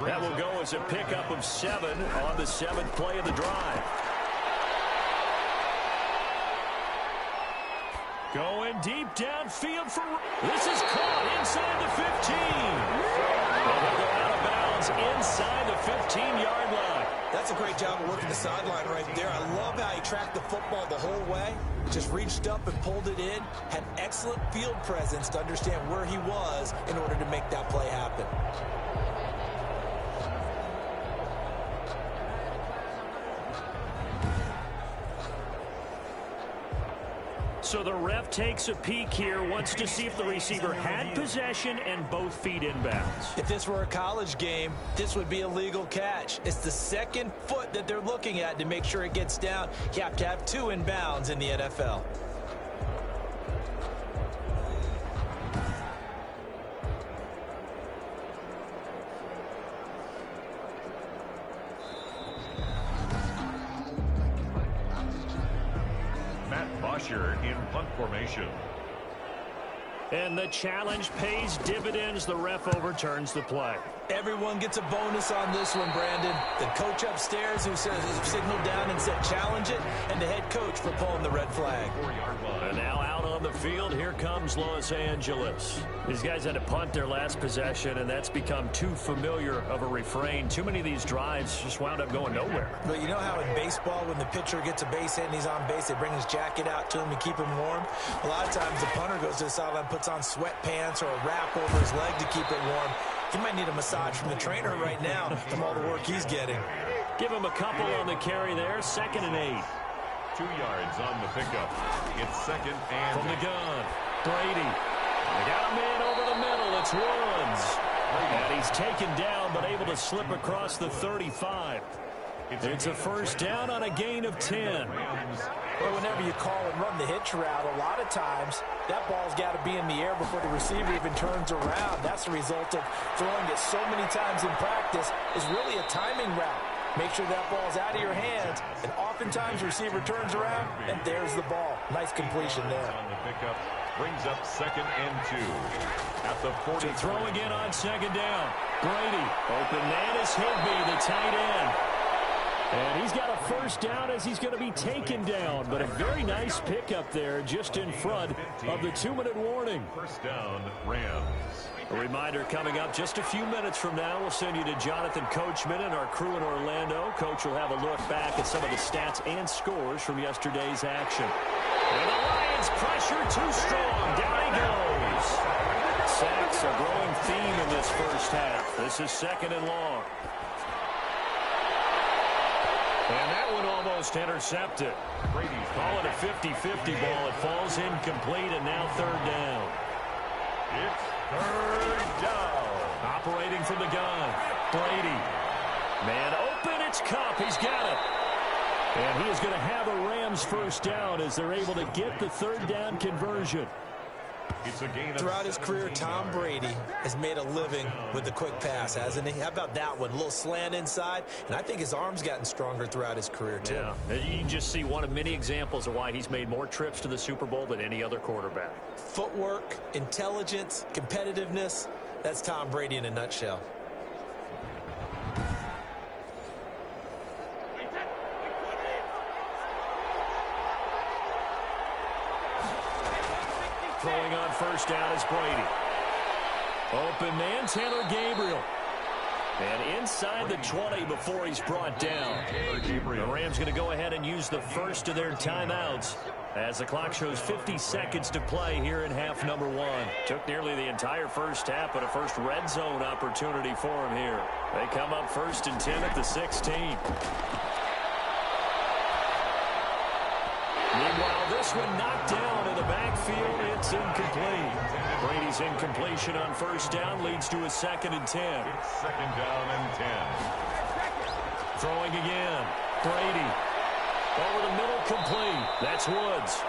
[SPEAKER 5] That will go as a pickup of 7 on the 7th play of the drive. Going deep downfield for... This is caught inside the 15. And he'll go out of bounds inside the 15-yard line.
[SPEAKER 6] That's a great job of working the sideline right there. I love how he tracked the football the whole way. Just reached up and pulled it in. Had excellent field presence to understand where he was in order to make that play happen.
[SPEAKER 5] So the ref takes a peek here, wants to see if the receiver had possession and both feet inbounds.
[SPEAKER 6] If this were a college game, this would be a legal catch. It's the 2nd foot that they're looking at to make sure it gets down. You have to have 2 inbounds in the NFL.
[SPEAKER 4] in punt formation.
[SPEAKER 5] And the challenge pays dividends. The ref overturns the play.
[SPEAKER 6] Everyone gets a bonus on this one, Brandon. The coach upstairs who says signaled down and said challenge it, and the head coach for pulling the red flag.
[SPEAKER 5] And now out on the field, here comes Los Angeles. These guys had to punt their last possession, and that's become too familiar of a refrain. Too many of these drives just wound up going nowhere.
[SPEAKER 6] But you know how in baseball, when the pitcher gets a base hit and he's on base, they bring his jacket out to him to keep him warm? A lot of times the punter goes to the sideline, puts on sweatpants or a wrap over his leg to keep it warm. He might need a massage from the trainer right now from all the work he's getting.
[SPEAKER 5] Give him a couple on the carry there. 2nd and 8.
[SPEAKER 4] 2 yards on the pickup. It's 2nd and
[SPEAKER 5] from the gun. Brady. They got a man over the middle. It's Woods. And he's taken down but able to slip across the 35. It's a first down on a gain of 10.
[SPEAKER 6] Well, whenever you call and run the hitch route, a lot of times that ball's got to be in the air before the receiver even turns around. That's the result of throwing it so many times in practice is really a timing route. Make sure that ball's out of your hands, and oftentimes the receiver turns around, and there's the ball. Nice completion there.
[SPEAKER 4] On the pickup, brings up 2nd and 2 at the 40.
[SPEAKER 5] To throw again on 2nd down. Brady, open man is Higbee, the tight end. And he's got a 1st down as he's going to be taken down. But a very nice pickup there just in front of the 2-minute warning.
[SPEAKER 4] 1st down, Rams.
[SPEAKER 5] A reminder coming up just a few minutes from now. We'll send you to Jonathan Coachman and our crew in Orlando. Coach will have a look back at some of the stats and scores from yesterday's action. And the Lions pressure too strong. Down he goes. Sacks a growing theme in this first half. This is 2nd and long. And that one almost intercepted.
[SPEAKER 4] Brady's
[SPEAKER 5] Call it a 50-50 ball. It falls incomplete, and now 3rd down.
[SPEAKER 4] It's 3rd down.
[SPEAKER 5] Operating from the gun. Brady. Man open. It's Cup. He's got it. And he is going to have a Rams 1st down as they're able to get the 3rd down conversion.
[SPEAKER 4] It's a gain of
[SPEAKER 6] Throughout his career, Tom Brady has made a living with the quick pass, hasn't he? How about that one? A little slant inside, and I think his arm's gotten stronger throughout his career, too.
[SPEAKER 5] Yeah, you can just see one of many examples of why he's made more trips to the Super Bowl than any other quarterback.
[SPEAKER 6] Footwork, intelligence, competitiveness, that's Tom Brady in a nutshell.
[SPEAKER 5] Throwing on 1st down is Brady. Open man, Taylor Gabriel. And inside the 20 before he's brought down. The Rams going to go ahead and use the 1st of their timeouts as the clock shows 50 seconds to play here in half number 1. Took nearly the entire first half, but a first red zone opportunity for him here. They come up 1st and 10 at the 16. Meanwhile, this one knocked down in the backfield. It's incomplete. Brady's incompletion on 1st down leads to a 2nd and 10.
[SPEAKER 4] It's 2nd down and 10.
[SPEAKER 5] Throwing again. Brady. Over the middle, complete. That's Woods.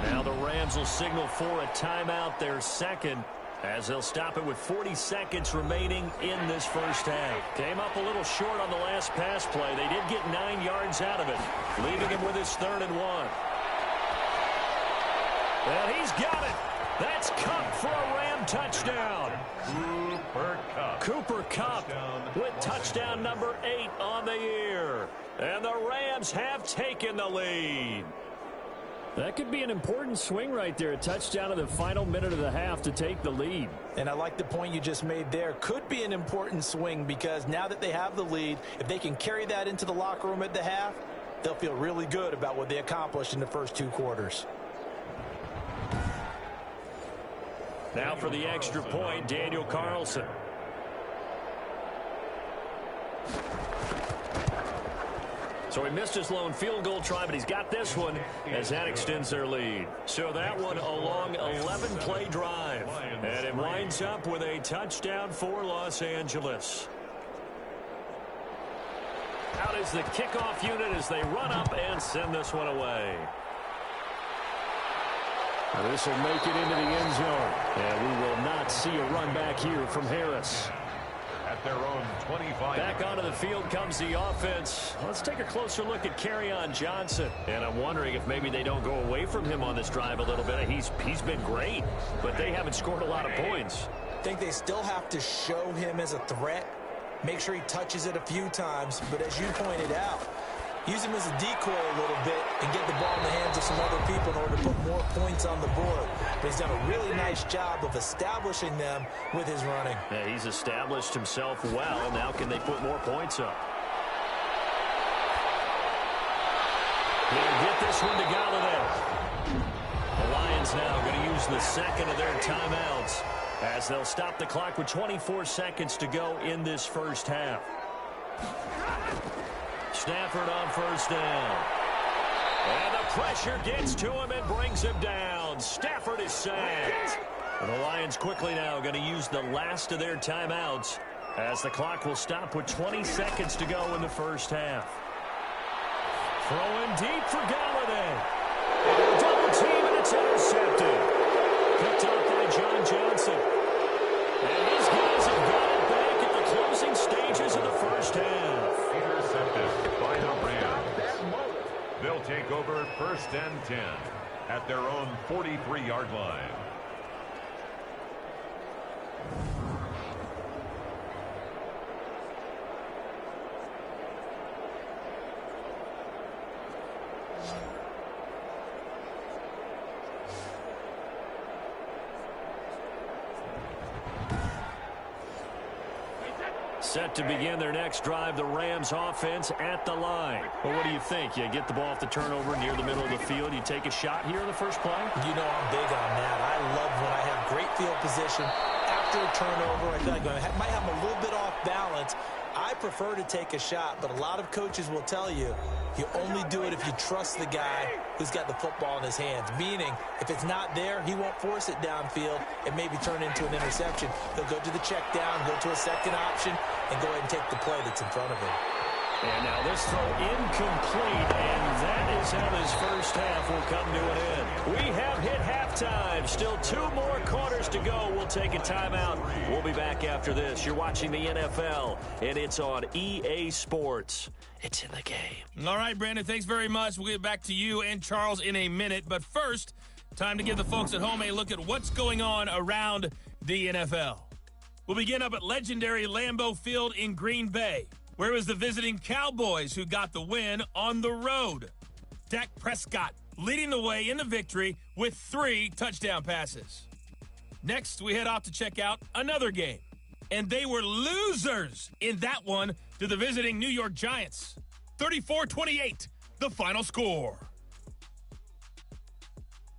[SPEAKER 5] Now the Rams will signal for a timeout, their 2nd, as they'll stop it with 40 seconds remaining in this first half. Came up a little short on the last pass play. They did get 9 yards out of it, leaving him with his 3rd and 1. And he's got it. That's Cup for a Ram touchdown. Cooper Kupp with touchdown number 8 on the year. And the Rams have taken the lead. That could be an important swing right there. A touchdown in the final minute of the half to take the lead.
[SPEAKER 6] And I like the point you just made there. Could be an important swing because now that they have the lead, if they can carry that into the locker room at the half, they'll feel really good about what they accomplished in the first 2 quarters.
[SPEAKER 5] Now for the extra point, Daniel Carlson. So he missed his lone field goal try, but he's got this one as that extends their lead. So that one a long 11-play drive. And it winds up with a touchdown for Los Angeles. Out is the kickoff unit as they run up and send this one away. This will make it into the end zone. And we will not see a run back here from Harris.
[SPEAKER 4] At their own 25.
[SPEAKER 5] Back onto the field comes the offense. Let's take a closer look at Kerryon Johnson. And I'm wondering if maybe they don't go away from him on this drive a little bit. He's been great, but they haven't scored a lot of points.
[SPEAKER 6] I think they still have to show him as a threat. Make sure he touches it a few times. But as you pointed out, use him as a decoy a little bit and get the ball in the hands of some other people in order to put more points on the board. But he's done a really nice job of establishing them with his running.
[SPEAKER 5] Yeah, he's established himself well. Now can they put more points up? They'll get this one to Galladay. The Lions now going to use the 2nd of their timeouts as they'll stop the clock with 24 seconds to go in this first half. Stafford on 1st down. And the pressure gets to him and brings him down. Stafford is sacked. And the Lions quickly now going to use the last of their timeouts as the clock will stop with 20 seconds to go in the first half. Throwing deep for Galladay. Double team and it's intercepted. Picked up by John Johnson. And these guys have got it back at the closing stages of the first half.
[SPEAKER 4] Intercepted by the Rams. They'll take over 1st and 10. at their own 43-yard line.
[SPEAKER 5] Set to begin their next drive, the Rams offense at the line. Well, what do you think? You get the ball off the turnover near the middle of the field. You take a shot here in the first play?
[SPEAKER 6] You know I'm big on that. I love when I have great field position. After a turnover, I feel like I might have a little bit off balance. I prefer to take a shot, but a lot of coaches will tell you, you only do it if you trust the guy who's got the football in his hands. Meaning, if it's not there, he won't force it downfield and maybe turn into an interception. He'll go to the check down, go to a second option, and go ahead and take the play that's in front of him.
[SPEAKER 5] And now this throw incomplete, and that is how this first half will come to an end. We have hit halftime. Still 2 more quarters to go. We'll take a timeout. We'll be back after this. You're watching the NFL, and it's on EA Sports. It's in the game.
[SPEAKER 7] All right, Brandon, thanks very much. We'll get back to you and Charles in a minute. But first, time to give the folks at home a look at what's going on around the NFL. We'll begin up at legendary Lambeau Field in Green Bay, where it was the visiting Cowboys who got the win on the road. Dak Prescott leading the way in the victory with 3 touchdown passes. Next, we head off to check out another game. And they were losers in that one to the visiting New York Giants. 34-28, the final score.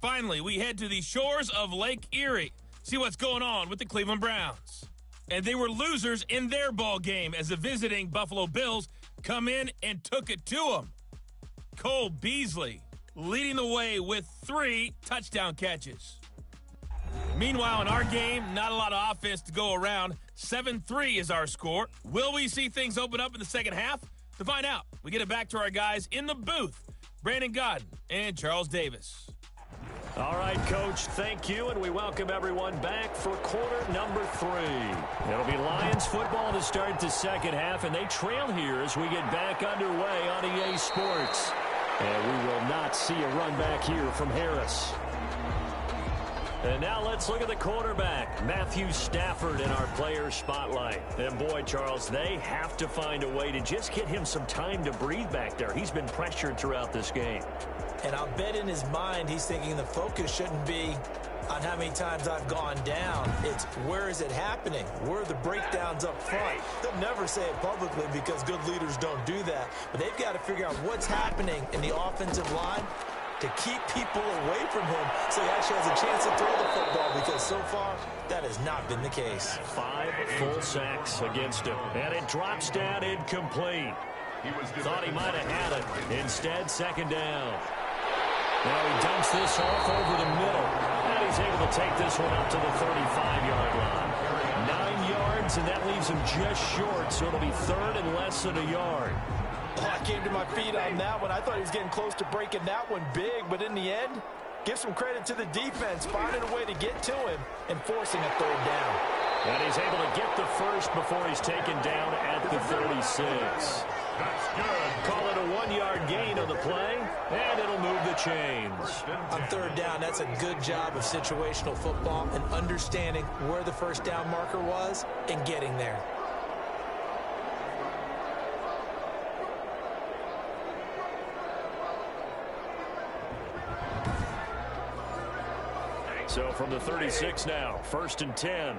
[SPEAKER 7] Finally, we head to the shores of Lake Erie. See what's going on with the Cleveland Browns. And they were losers in their ball game as the visiting Buffalo Bills come in and took it to them. Cole Beasley leading the way with 3 touchdown catches. Meanwhile, in our game, not a lot of offense to go around. 7-3 is our score. Will we see things open up in the second half? To find out, we get it back to our guys in the booth, Brandon Godden and Charles Davis.
[SPEAKER 5] All right, Coach, thank you, and we welcome everyone back for quarter number 3. It'll be Lions football to start the second half, and they trail here as we get back underway on EA Sports. And we will not see a run back here from Harris. And now let's look at the quarterback, Matthew Stafford, in our player spotlight. And boy, Charles, they have to find a way to just get him some time to breathe back there. He's been pressured throughout this game.
[SPEAKER 6] And I'll bet in his mind he's thinking the focus shouldn't be on how many times I've gone down. It's where is it happening? Where are the breakdowns up front? They'll never say it publicly because good leaders don't do that. But they've got to figure out what's happening in the offensive line to keep people away from him so he actually has a chance to throw the football, because so far that has not been the case.
[SPEAKER 5] 5 full sacks against him, and it drops down incomplete. Thought he might have had it. Instead, second down. Now he dumps this off over the middle, and he's able to take this one up to the 35-yard line. 9 yards, and that leaves him just short, so it'll be third and less than a yard.
[SPEAKER 6] Oh, I came to my feet on that one. I thought he was getting close to breaking that one big, but in the end, give some credit to the defense, finding a way to get to him and forcing a third down.
[SPEAKER 5] And he's able to get the first before he's taken down at the 36. That's good. Call it a 1-yard gain on the play, and it'll move the chains.
[SPEAKER 6] On third down, that's a good job of situational football and understanding where the first down marker was and getting there.
[SPEAKER 5] So from the 36 now, 1st and 10.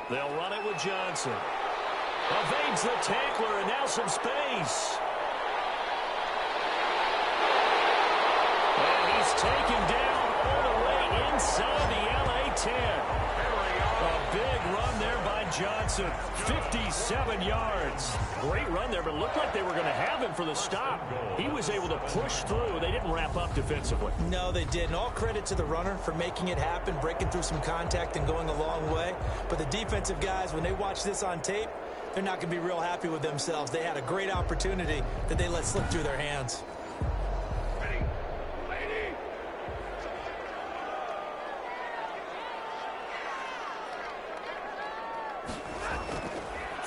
[SPEAKER 5] They'll run it with Johnson. Evades the tackler, and now some space. And he's taken down all the way inside the LA 10. A big run there by Johnson. 57 yards. Great run there, but it looked like they were going to have him for the stop. He was able to push through. They didn't wrap up defensively.
[SPEAKER 6] No, they didn't. All credit to the runner for making it happen, breaking through some contact and going a long way. But the defensive guys, when they watch this on tape, they're not going to be real happy with themselves. They had a great opportunity that they let slip through their hands.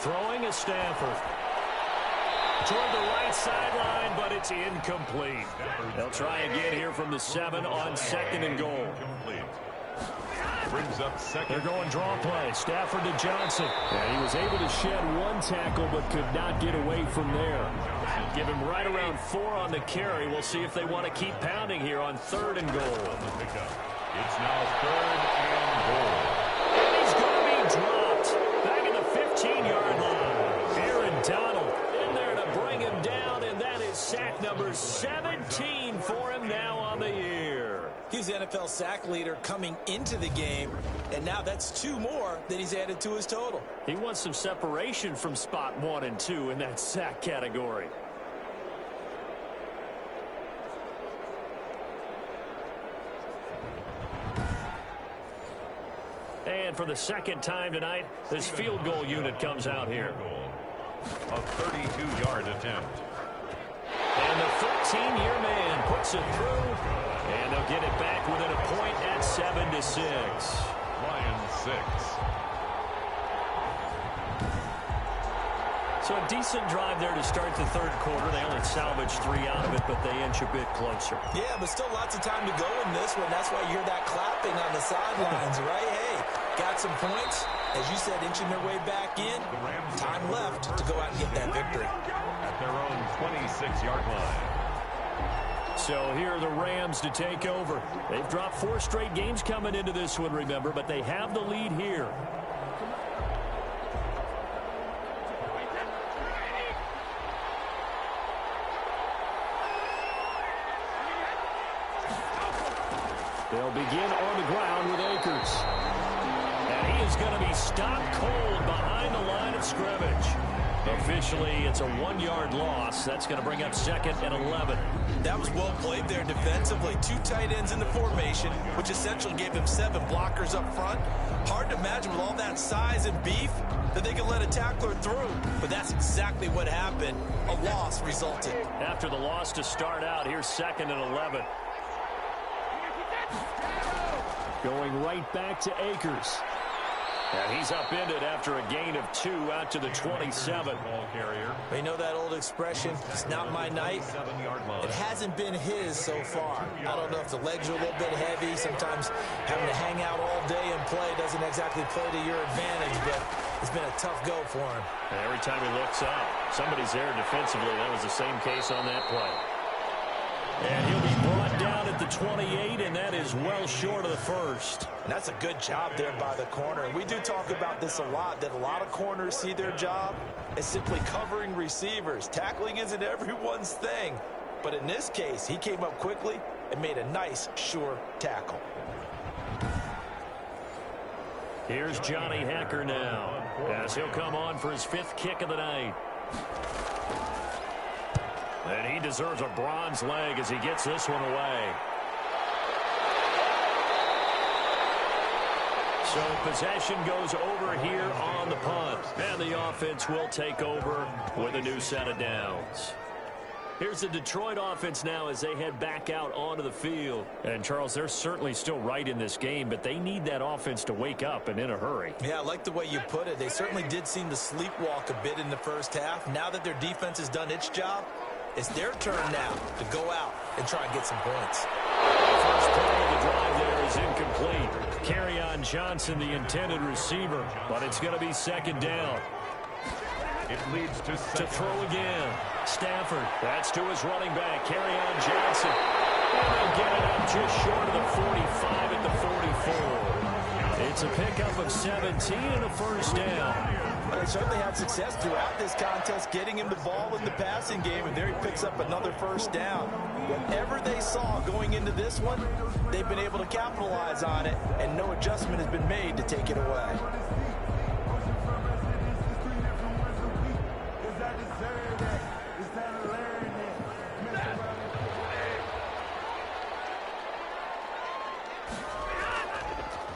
[SPEAKER 5] Throwing is Stafford. Toward the right sideline, but it's incomplete. They'll try again here from the 7 on 2nd and goal.
[SPEAKER 4] Brings up second.
[SPEAKER 5] They're going draw play. Stafford to Johnson. And he was able to shed one tackle, but could not get away from there. Give him right around 4 on the carry. We'll see if they want to keep pounding here on 3rd and goal.
[SPEAKER 4] It's now 3rd and goal.
[SPEAKER 5] And he's going to be dropped. Back in the 15-yard line. Aaron Donald in there to bring him down, and that is sack number 17 for him now on the year.
[SPEAKER 6] He's the NFL sack leader coming into the game, and now that's 2 more that he's added to his total.
[SPEAKER 5] He wants some separation from spot 1 and 2 in that sack category. And for the 2nd time tonight, this field goal unit comes out here.
[SPEAKER 4] A 32-yard attempt.
[SPEAKER 5] And the 13-year man puts it through, and they'll get it back within a point at 7-6.
[SPEAKER 4] Lions 6.
[SPEAKER 5] So a decent drive there to start the 3rd quarter. They only salvaged 3 out of it, but they inch a bit closer.
[SPEAKER 6] Yeah, but still lots of time to go in this one. That's why you hear that clapping on the sidelines, right? Hey, got some points. As you said, inching their way back in. Time left to go out and get that victory.
[SPEAKER 4] At their own 26-yard line.
[SPEAKER 5] So here are the Rams to take over. They've dropped 4 straight games coming into this one, remember, but they have the lead here. They'll begin on the ground with Akers. And he is going to be stopped cold behind the line of scrimmage. Officially, it's a 1-yard loss. That's going to bring up 2nd and 11.
[SPEAKER 6] That was well played there defensively. 2 tight ends in the formation, which essentially gave him 7 blockers up front. Hard to imagine with all that size and beef that they could let a tackler through. But that's exactly what happened. A loss resulted.
[SPEAKER 5] After the loss to start out, here's 2nd and 11. Going right back to Akers. And he's upended after a gain of 2 out to the 27.
[SPEAKER 4] Ball carrier.
[SPEAKER 6] You know that old expression, it's not my night.
[SPEAKER 4] 7-yard line.
[SPEAKER 6] It hasn't been his so far. I don't know if the legs are a little bit heavy. Sometimes having to hang out all day and play doesn't exactly play to your advantage, but it's been a tough go for him.
[SPEAKER 5] And every time he looks up, somebody's there defensively. That was the same case on that play. And he'll be brought down at the 28, and that is well short of the 1st.
[SPEAKER 6] And that's a good job there by the corner. And we do talk about this a lot, that a lot of corners see their job as simply covering receivers. Tackling isn't everyone's thing. But in this case, he came up quickly and made a nice, sure tackle.
[SPEAKER 5] Here's Johnny Hacker now, as he'll come on for his 5th kick of the night. And he deserves a bronze leg as he gets this one away. So possession goes over here on the punt. And the offense will take over with a new set of downs. Here's the Detroit offense now as they head back out onto the field. And, Charles, they're certainly still right in this game, but they need that offense to wake up and in a hurry.
[SPEAKER 6] Yeah, I like the way you put it. They certainly did seem to sleepwalk a bit in the first half. Now that their defense has done its job, it's their turn now to go out and try and get some points.
[SPEAKER 5] First play of the drive there is incomplete. Kerryon Johnson, the intended receiver, but it's going to be 2nd down.
[SPEAKER 4] It leads to
[SPEAKER 5] throw again. Stafford, that's to his running back, Kerryon Johnson. And they'll get it up just short of the 45 at the 44. It's a pickup of 17 and a 1st down.
[SPEAKER 6] They certainly had success throughout this contest getting him the ball in the passing game, and there he picks up another 1st down. Whatever they saw going into this one, they've been able to capitalize on it, and no adjustment has been made to take it away.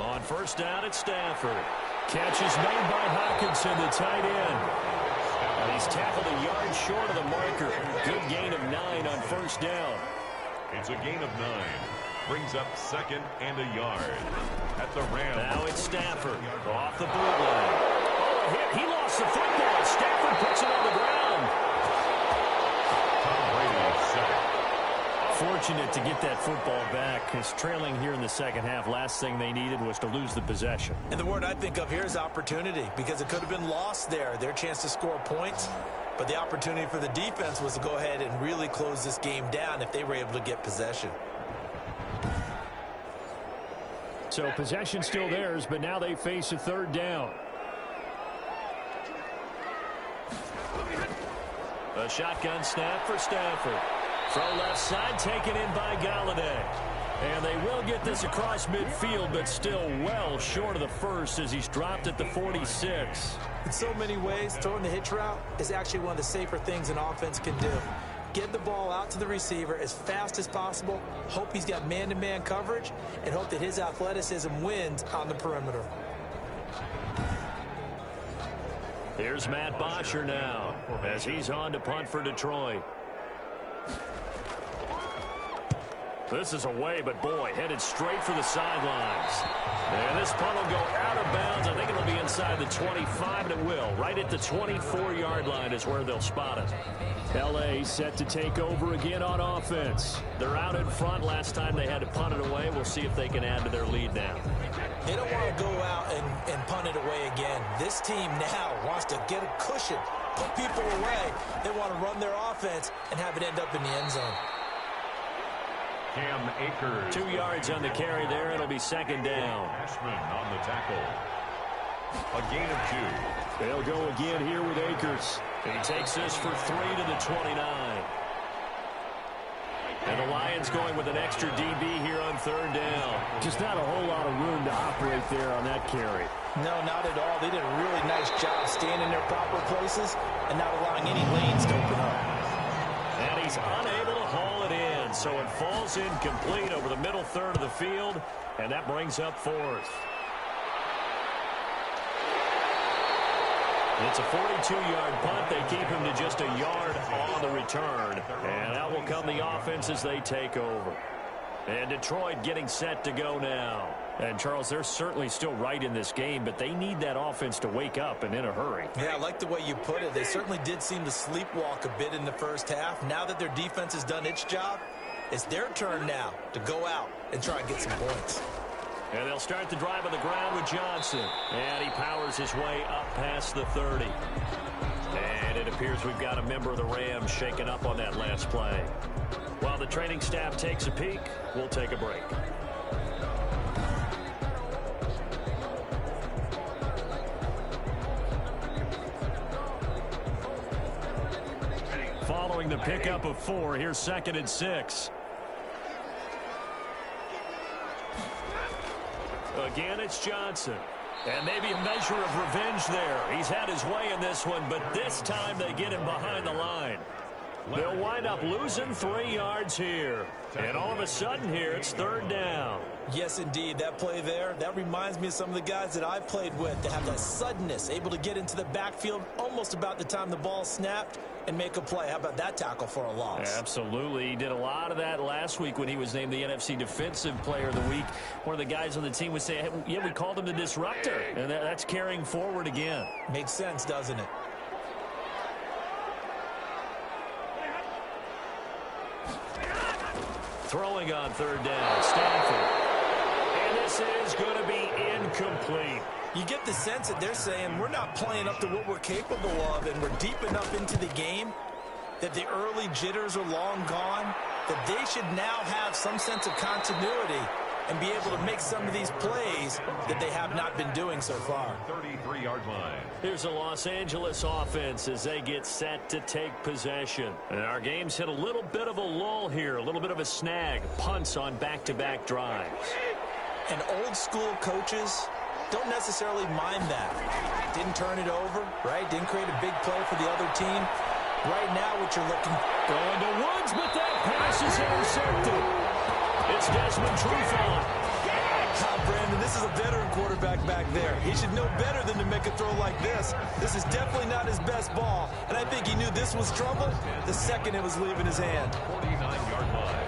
[SPEAKER 5] On 1st down, it's Stafford. Catch is made by Hawkinson, the tight end. And he's tackled a yard short of the marker. Good gain of 9 on 1st down.
[SPEAKER 4] It's a gain of 9. Brings up 2nd and a yard. At the Rams.
[SPEAKER 5] Now it's Stafford off the boot line. Oh, a hit. He lost the football. Stafford puts it on the ground.
[SPEAKER 4] Tom Brady set.
[SPEAKER 5] Fortunate to get that football back. It's trailing here in the second half. Last thing they needed was to lose the possession.
[SPEAKER 6] And the word I think of here is opportunity, because it could have been lost there. Their chance to score points. But the opportunity for the defense was to go ahead and really close this game down if they were able to get possession.
[SPEAKER 5] So possession still theirs, but now they face a third down. A shotgun snap for Stafford. From left side, taken in by Galladay. And they will get this across midfield, but still well short of the first as he's dropped at the 46.
[SPEAKER 6] In so many ways, throwing the hitch route is actually one of the safer things an offense can do. Get the ball out to the receiver as fast as possible, hope he's got man-to-man coverage, and hope that his athleticism wins on the perimeter.
[SPEAKER 5] Here's Matt Bosher now as he's on to punt for Detroit. This is away, but boy, headed straight for the sidelines. And this punt will go out of bounds. I think it'll be inside the 25, and it will. Right at the 24-yard line is where they'll spot it. L.A. set to take over again on offense. They're out in front. Last time they had to punt it away. We'll see if they can add to their lead now.
[SPEAKER 6] They don't want to go out and punt it away again. This team now wants to get a cushion, put people away. They want to run their offense and have it end up in the end zone.
[SPEAKER 4] Cam Akers.
[SPEAKER 5] 2 yards on the carry there. It'll be second down.
[SPEAKER 4] Ashman on the tackle. A gain of 2.
[SPEAKER 5] They'll go again here with Akers. He takes this for 3 to the 29. And the Lions going with an extra DB here on third down. Just not a whole lot of room to operate there on that carry.
[SPEAKER 6] No, not at all. They did a really nice job staying in their proper places and not allowing any lanes to open up.
[SPEAKER 5] And he's unable to haul it in, so it falls incomplete over the middle third of the field, and that brings up fourth. It's a 42-yard punt. They keep him to just a yard on the return, and out will come the offense as they take over. And Detroit getting set to go now. And, Charles, they're certainly still right in this game, but they need that offense to wake up and in a hurry.
[SPEAKER 6] Yeah, I like the way you put it. They certainly did seem to sleepwalk a bit in the first half. Now that their defense has done its job, it's their turn now to go out and try and get some points.
[SPEAKER 5] And they'll start the drive on the ground with Johnson. And he powers his way up past the 30. And it appears we've got a member of the Rams shaken up on that last play. While the training staff takes a peek, we'll take a break. Following the pickup of 4, here's 2nd and 6. Again, it's Johnson. And maybe a measure of revenge there. He's had his way in this one, but this time they get him behind the line. They'll wind up losing 3 yards here. And all of a sudden here, it's third down.
[SPEAKER 6] Yes, indeed. That play there, that reminds me of some of the guys that I've played with that have that suddenness, able to get into the backfield almost about the time the ball snapped and make a play. How about that tackle for a loss?
[SPEAKER 5] Absolutely. He did a lot of that last week when he was named the NFC Defensive Player of the Week. One of the guys on the team would say, hey, yeah, we called him the disruptor. And that's carrying forward again.
[SPEAKER 6] Makes sense, doesn't it?
[SPEAKER 5] Throwing on third down, Stanford. And this is going to be incomplete.
[SPEAKER 6] You get the sense that they're saying we're not playing up to what we're capable of, and we're deep enough into the game that the early jitters are long gone, that they should now have some sense of continuity and be able to make some of these plays that they have not been doing so far.
[SPEAKER 4] 33-yard line.
[SPEAKER 5] Here's the Los Angeles offense as they get set to take possession. And our game's hit a little bit of a lull here, a little bit of a snag. Punts on back-to-back drives.
[SPEAKER 6] And old school coaches don't necessarily mind that. Didn't turn it over, right? Didn't create a big play for the other team. Right now, what you're looking...
[SPEAKER 5] Going to Woods, but that pass is intercepted. It's Desmond Trufant.
[SPEAKER 6] Brandon, this is a veteran quarterback back there. He should know better than to make a throw like this. This is definitely not his best ball, and I think he knew this was trouble the second it was leaving his hand.
[SPEAKER 4] 49-yard line.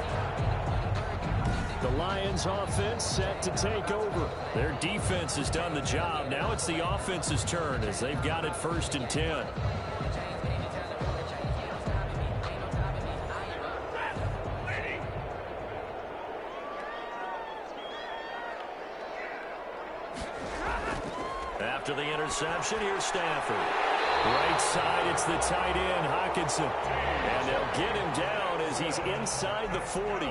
[SPEAKER 5] The Lions offense set to take over. Their defense has done the job. Now it's the offense's turn as they've got it 1st and 10. After the interception, here's Stafford. Right side, it's the tight end, Hockenson. And they'll get him down as he's inside the 40.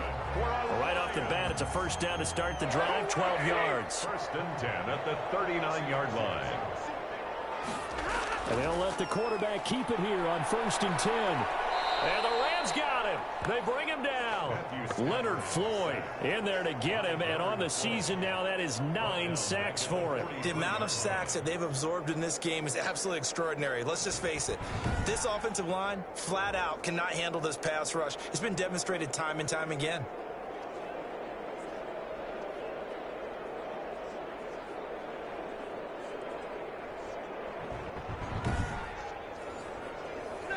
[SPEAKER 5] Right off the bat, it's a 1st down to start the drive, 12 yards.
[SPEAKER 4] 1st and 10 at the 39-yard line.
[SPEAKER 5] And they'll let the quarterback keep it here on 1st and 10. And the Rams got him. They bring him down. Leonard Floyd in there to get him. And on the season now, that is 9 sacks for him.
[SPEAKER 6] The amount of sacks that they've absorbed in this game is absolutely extraordinary. Let's just face it. This offensive line, flat out, cannot handle this pass rush. It's been demonstrated time and time again.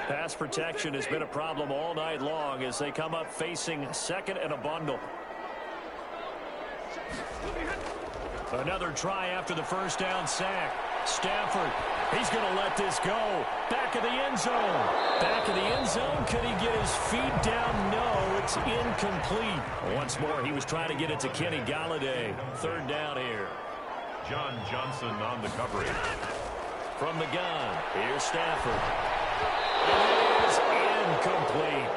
[SPEAKER 5] Pass protection has been a problem all night long as they come up facing 2nd and a bundle. Another try after the 1st down sack. Stafford, he's going to let this go. Back of the end zone. Back of the end zone. Could he get his feet down? No, it's incomplete. Once more, he was trying to get it to Kenny Golladay. 3rd down here.
[SPEAKER 4] John Johnson on the coverage.
[SPEAKER 5] From the gun, here's Stafford. It is incomplete.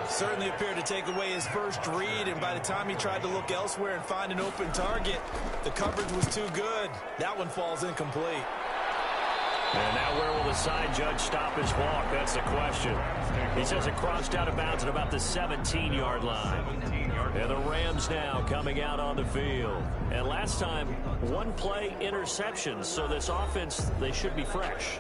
[SPEAKER 6] Certainly appeared to take away his first read, and by the time he tried to look elsewhere and find an open target, the coverage was too good. That one falls incomplete.
[SPEAKER 5] And now where will the side judge stop his walk? That's the question. He says it crossed out of bounds at about the 17-yard line. And the Rams now coming out on the field. And last time, 1-play interceptions. So this offense, they should be fresh.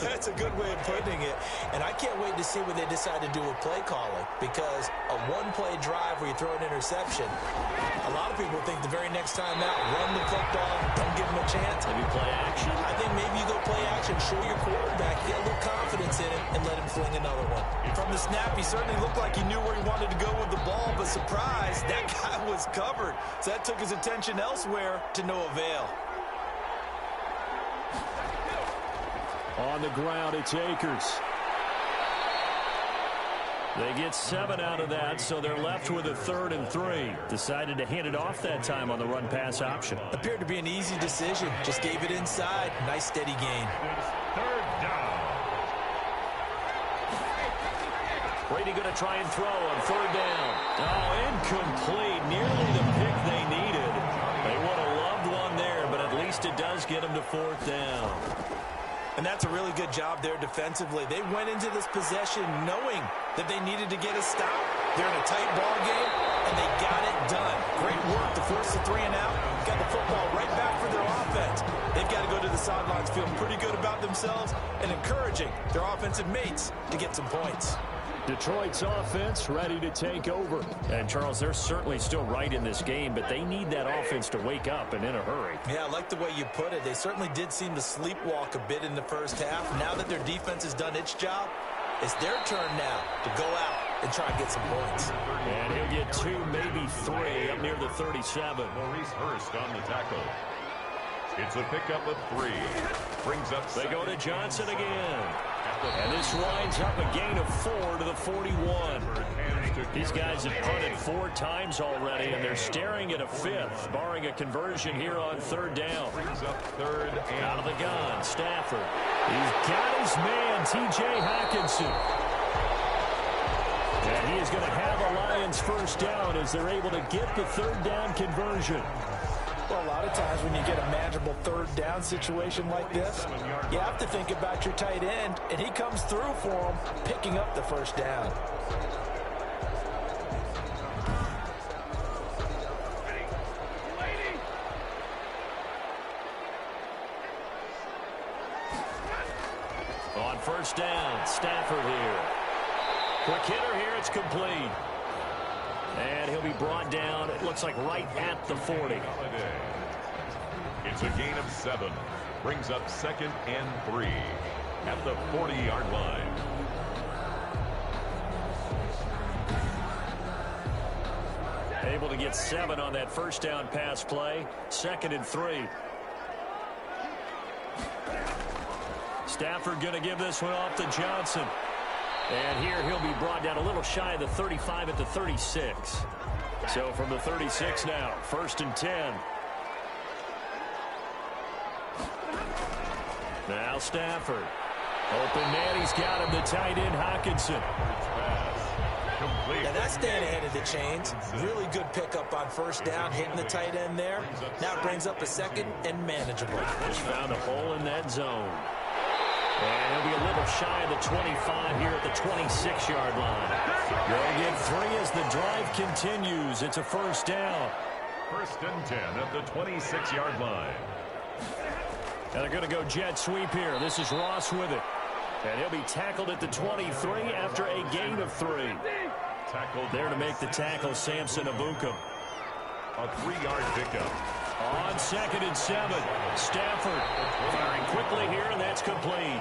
[SPEAKER 6] That's a good way of putting it. And I can't wait to see what they decide to do with play calling. Because a 1-play drive where you throw an interception, a lot of people think the very next time out, run the football, don't give them a chance.
[SPEAKER 5] Maybe play action.
[SPEAKER 6] I think maybe you go play action, show your quarterback, get a little confidence in him, and let him fling another one. From the snap, he certainly looked like he knew where he wanted to go with the ball, but surprise, that guy was covered. So that took his attention elsewhere to no avail.
[SPEAKER 5] On the ground, it's Akers. They get 7 out of that, so they're left with a 3rd and 3. Decided to hand it off that time on the run-pass option.
[SPEAKER 6] Appeared to be an easy decision. Just gave it inside. Nice, steady gain.
[SPEAKER 4] 3rd down.
[SPEAKER 5] Brady going to try and throw on 3rd down. Oh, incomplete. Nearly the pick they needed. They would have loved one there, but at least it does get them to 4th down.
[SPEAKER 6] And that's a really good job there defensively. They went into this possession knowing that they needed to get a stop. They're in a tight ball game, and they got it done. Great work to force the 3 and out. Got the football right back for their offense. They've got to go to the sidelines feeling pretty good about themselves and encouraging their offensive mates to get some points.
[SPEAKER 5] Detroit's offense ready to take over. And, Charles, they're certainly still right in this game, but they need that offense to wake up and in a hurry.
[SPEAKER 6] Yeah, I like the way you put it. They certainly did seem to sleepwalk a bit in the first half. Now that their defense has done its job, it's their turn now to go out and try and get some points.
[SPEAKER 5] And he'll get 2, maybe 3 up near the 37.
[SPEAKER 4] Maurice Hurst on the tackle. It's a pickup of 3. Brings up.
[SPEAKER 5] They go to Johnson again. And this winds up a gain of 4 to the 41. These guys have punted 4 times already, and they're staring at a 5th, barring a conversion here on 3rd down.
[SPEAKER 4] Brings up 3rd and
[SPEAKER 5] out of the gun, Stafford. He's got his man, T.J. Hockenson. And he is going to have a Lions 1st down as they're able to get the 3rd down conversion.
[SPEAKER 6] Well, a lot of times when you get a manageable 3rd down situation like this, you have to think about your tight end, and he comes through for him, picking up the 1st down.
[SPEAKER 5] On 1st down, Stafford here. Quick hitter here, it's complete. And he'll be brought down, it looks like right at the 40.
[SPEAKER 4] It's a gain of 7. Brings up 2nd and 3 at the 40-yard line.
[SPEAKER 5] A able to get 7 on that first down pass play. 2nd and 3. Stafford going to give this one off to Johnson. And here he'll be brought down a little shy of the 35 at the 36. So from the 36 now, 1st and 10. Now Stafford. Open man, he's got him, the tight end, Hockenson.
[SPEAKER 6] Now that's staying ahead of the chains. Really good pickup on 1st down, hitting the tight end there. Now it brings up a 2nd and manageable.
[SPEAKER 5] Just found a hole in that zone. And he'll be a little shy of the 25 here at the 26-yard line. They'll get 3 as the drive continues. It's a 1st down.
[SPEAKER 4] 1st and 10 at the 26-yard line.
[SPEAKER 5] And they're going to go jet sweep here. This is Ross with it. And he'll be tackled at the 23 after a gain of 3.
[SPEAKER 4] Tackled
[SPEAKER 5] there to make the tackle, Samson Abukum.
[SPEAKER 4] A 3-yard pickup.
[SPEAKER 5] On 2nd and 7, Stafford firing quickly here, and that's complete.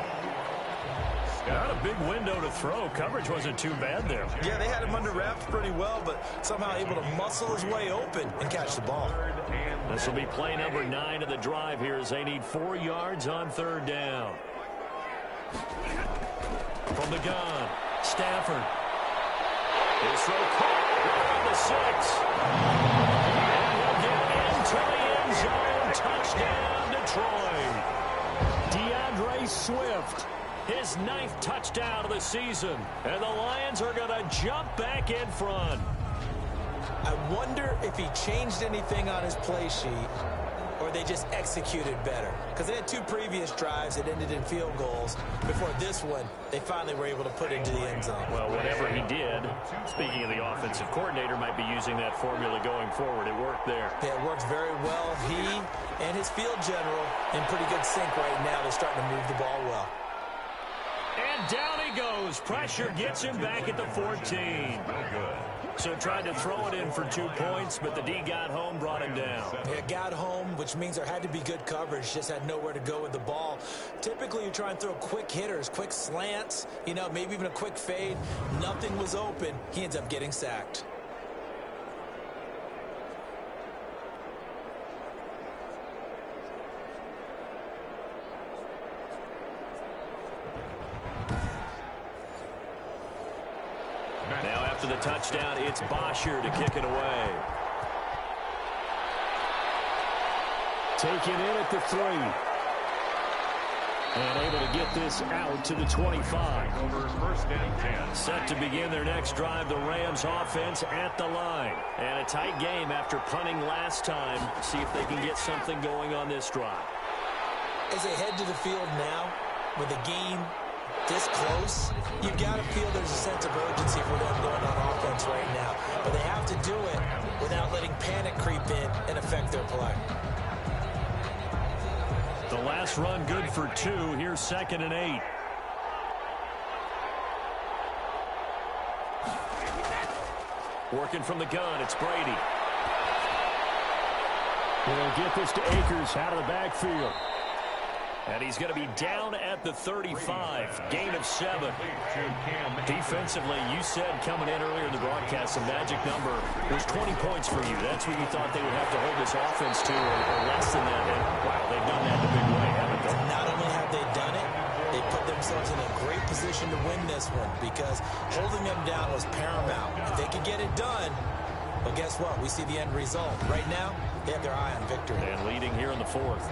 [SPEAKER 5] Not a big window to throw. Coverage wasn't too bad there.
[SPEAKER 6] Yeah, they had him under wraps pretty well, but somehow able to muscle his way open and catch the ball.
[SPEAKER 5] This will be play number 9 of the drive here as they need 4 yards on 3rd down. From the gun, Stafford. His throw caught around the 6. And he'll get into the end zone. Touchdown, Detroit. DeAndre Swift. His 9th touchdown of the season. And the Lions are going to jump back in front.
[SPEAKER 6] I wonder if he changed anything on his play sheet or they just executed better. Because they had 2 previous drives that ended in field goals. Before this one, they finally were able to put into the end zone.
[SPEAKER 5] Well, whatever he did, speaking of the offensive coordinator, might be using that formula going forward. It worked there.
[SPEAKER 6] Yeah, it worked very well. He and his field general in pretty good sync right now. They're starting to move the ball well.
[SPEAKER 5] And down he goes. Pressure gets him back at the 14. So tried to throw it in for 2 points, but the D got home, brought him down.
[SPEAKER 6] Yeah, got home, which means there had to be good coverage. Just had nowhere to go with the ball. Typically, you try and throw quick hitters, quick slants, maybe even a quick fade. Nothing was open. He ends up getting sacked.
[SPEAKER 5] Now after the touchdown, it's Bosher to kick it away. Taken in at the 3. And able to get this out to the 25.
[SPEAKER 4] Over 1st and 10.
[SPEAKER 5] Set to begin their next drive, the Rams offense at the line. And a tight game after punting last time. See if they can get something going on this drive.
[SPEAKER 6] As they head to the field now, with the game this close, you've got to feel there's a sense of urgency for them going on offense right now. But they have to do it without letting panic creep in and affect their play.
[SPEAKER 5] The last run good for 2. Here's 2nd and 8. Working from the gun, it's Brady. We'll get this to Akers out of the backfield. And he's going to be down at the 35. Gain of 7. Defensively, you said coming in earlier in the broadcast, the magic number was 20 points for you. That's what you thought they would have to hold this offense to, or less than that. And, wow, they've done that in a big way, haven't they?
[SPEAKER 6] Not only have they done it, they put themselves in a great position to win this one because holding them down was paramount. If they could get it done, well, guess what? We see the end result. Right now, they have their eye on victory.
[SPEAKER 5] And leading here in the 4th.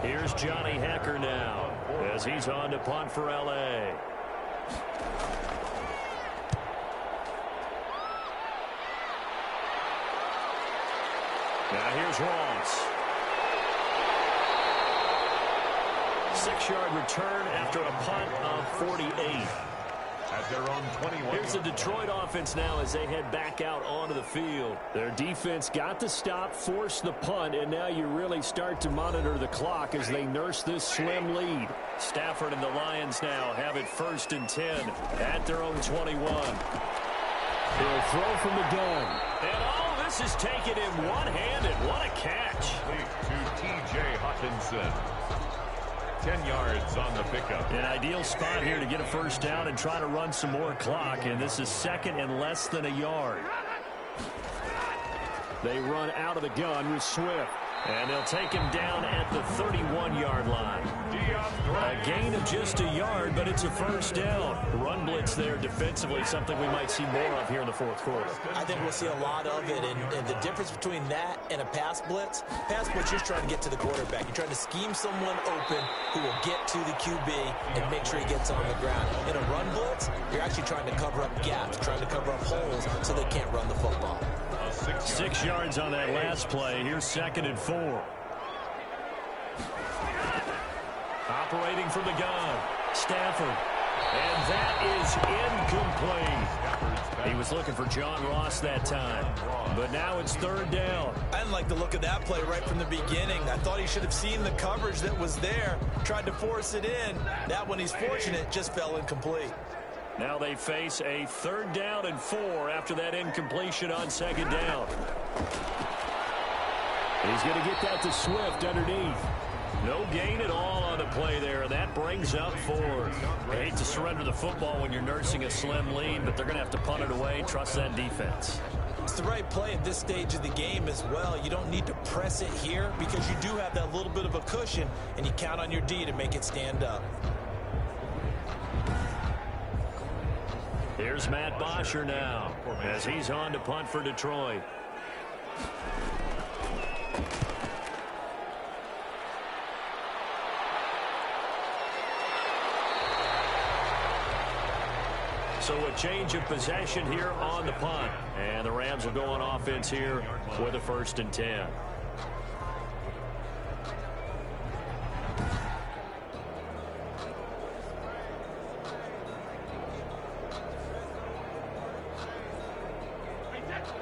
[SPEAKER 5] Here's Johnny Hecker now as he's on to punt for L.A. Now here's Ross. 6-yard return after a punt of 48.
[SPEAKER 4] At their own 21.
[SPEAKER 5] Here's the Detroit offense now as they head back out onto the field. Their defense got the stop, forced the punt, and now you really start to monitor the clock as they nurse this slim lead. Stafford and the Lions now have it 1st and 10 at their own 21. They'll throw from the gun. And all this is taken in one-handed. What a catch.
[SPEAKER 4] To T.J. Hockenson. 10 yards on the pickup.
[SPEAKER 5] An ideal spot here to get a first down and try to run some more clock, and this is second and less than a yard. They run out of the gun with Swift. And they'll take him down at the 31-yard line. A gain of just a yard, but it's a first down. Run blitz there defensively, something we might see more of here in the fourth quarter.
[SPEAKER 6] I think we'll see a lot of it, and the difference between that and a pass blitz, you're trying to get to the quarterback. You're trying to scheme someone open who will get to the QB and make sure he gets on the ground. In a run blitz, you're actually trying to cover up gaps, trying to cover up holes so they can't run the football.
[SPEAKER 5] 6 yards on that last play. Here's 2nd and 4. Operating from the gun, Stafford. And that is incomplete. He was looking for John Ross that time. But now it's 3rd down.
[SPEAKER 6] I didn't like the look of that play right from the beginning. I thought he should have seen the coverage that was there, tried to force it in. That one, he's fortunate, just fell incomplete.
[SPEAKER 5] Now they face a 3rd down and 4 after that incompletion on 2nd down. He's going to get that to Swift underneath. No gain at all on the play there. That brings up 4th. I hate to surrender the football when you're nursing a slim lead, but they're going to have to punt it away. Trust that defense.
[SPEAKER 6] It's the right play at this stage of the game as well. You don't need to press it here because you do have that little bit of a cushion, and you count on your D to make it stand up.
[SPEAKER 5] Here's Matt Bosher now as he's on to punt for Detroit. So a change of possession here on the punt. And the Rams will go on offense here with a 1st and 10.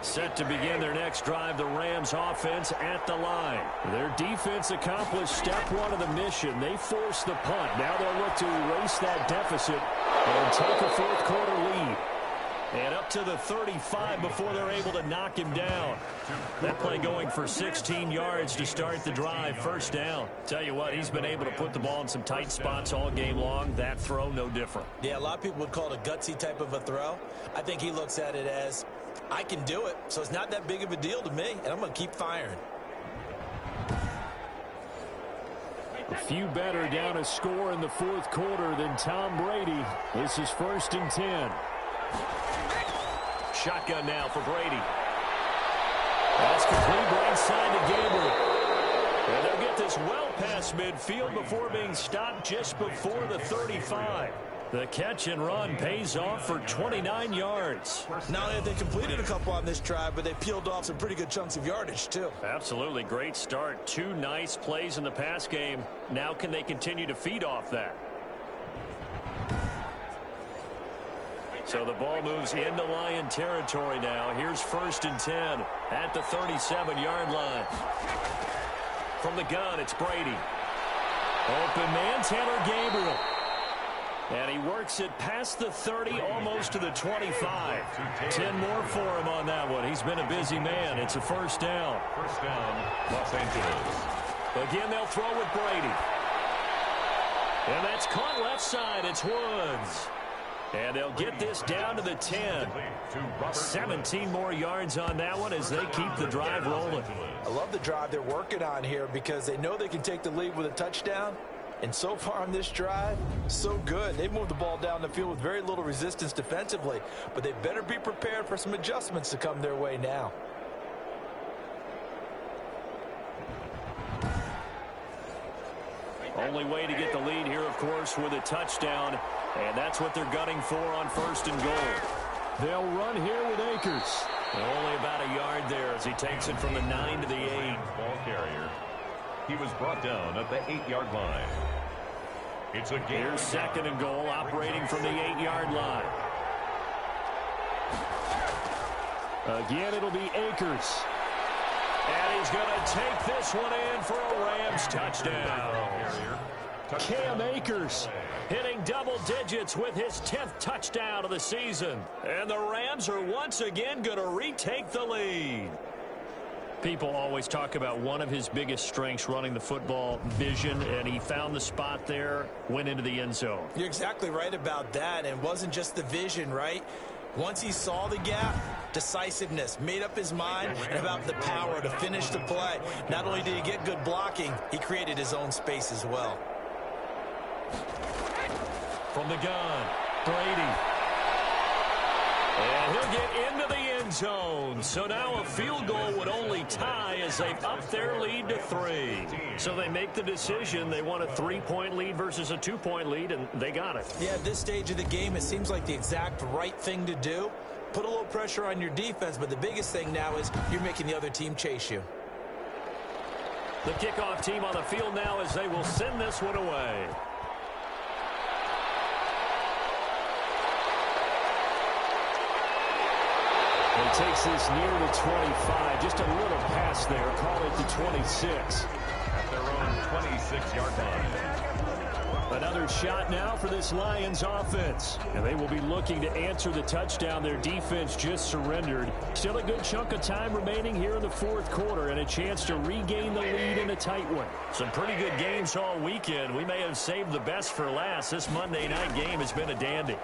[SPEAKER 5] Set to begin their next drive, the Rams offense at the line. Their defense accomplished step 1 of the mission. They forced the punt. Now they'll look to erase that deficit and take a 4th quarter lead. And up to the 35 before they're able to knock him down. That play going for 16 yards to start the drive. 1st down. Tell you what, he's been able to put the ball in some tight spots all game long. That throw, no different.
[SPEAKER 6] Yeah, a lot of people would call it a gutsy type of a throw. I think he looks at it as, I can do it, so it's not that big of a deal to me, and I'm going to keep firing.
[SPEAKER 5] A few better down a score in the 4th quarter than Tom Brady. This is 1st and 10. Shotgun now for Brady. That's complete right side to Gabriel. And they'll get this well past midfield before being stopped just before the 35. The catch and run pays off for 29 yards.
[SPEAKER 6] Not only have they completed a couple on this drive, but they peeled off some pretty good chunks of yardage, too.
[SPEAKER 5] Absolutely. Great start. 2 nice plays in the pass game. Now can they continue to feed off that? So the ball moves into Lion territory now. Here's 1st and 10 at the 37-yard line. From the gun, it's Brady. Open man, Taylor Gabriel. And he works it past the 30, almost to the 25. 10 more for him on that one. He's been a busy man. It's a 1st down.
[SPEAKER 4] 1st down, Los Angeles.
[SPEAKER 5] Again, they'll throw with Brady. And that's caught left side. It's Woods. And they'll get this down to the 10. 17 more yards on that one as they keep the drive rolling.
[SPEAKER 6] I love the drive they're working on here because they know they can take the lead with a touchdown. And so far on this drive, so good. They've moved the ball down the field with very little resistance defensively, but they better be prepared for some adjustments to come their way now.
[SPEAKER 5] Only way to get the lead here, of course, with a touchdown, and that's what they're gunning for on 1st and goal. They'll run here with Akers. Only about a yard there as he takes it from the 9 to the 8.
[SPEAKER 4] Ball carrier. He was brought down at the 8-yard line. It's a game.
[SPEAKER 5] Here's 2nd and goal, operating from the 8-yard line. Again, it'll be Akers. And he's going to take this one in for a Rams touchdown. Cam Akers hitting double digits with his 10th touchdown of the season. And the Rams are once again going to retake the lead. People always talk about one of his biggest strengths running the football, vision, and he found the spot there, went into the end zone.
[SPEAKER 6] You're exactly right about that, and it wasn't just the vision, right? Once he saw the gap, decisiveness, made up his mind, and about the power to finish the play. Not only did he get good blocking, he created his own space as well.
[SPEAKER 5] From the gun, Brady. And he'll get into the end zone. So now a field goal would only tie as they've upped their lead to 3. So they make the decision. They want a 3-point lead versus a 2-point lead, and they got it.
[SPEAKER 6] Yeah, at this stage of the game, it seems like the exact right thing to do. Put a little pressure on your defense, but the biggest thing now is you're making the other team chase you.
[SPEAKER 5] The kickoff team on the field now as they will send this one away. He takes this near the 25. Just a little pass there. Call it the 26.
[SPEAKER 4] At their own 26-yard line.
[SPEAKER 5] Another shot now for this Lions offense. And they will be looking to answer the touchdown their defense just surrendered. Still a good chunk of time remaining here in the fourth quarter and a chance to regain the lead in a tight one. Some pretty good games all weekend. We may have saved the best for last. This Monday night game has been a dandy.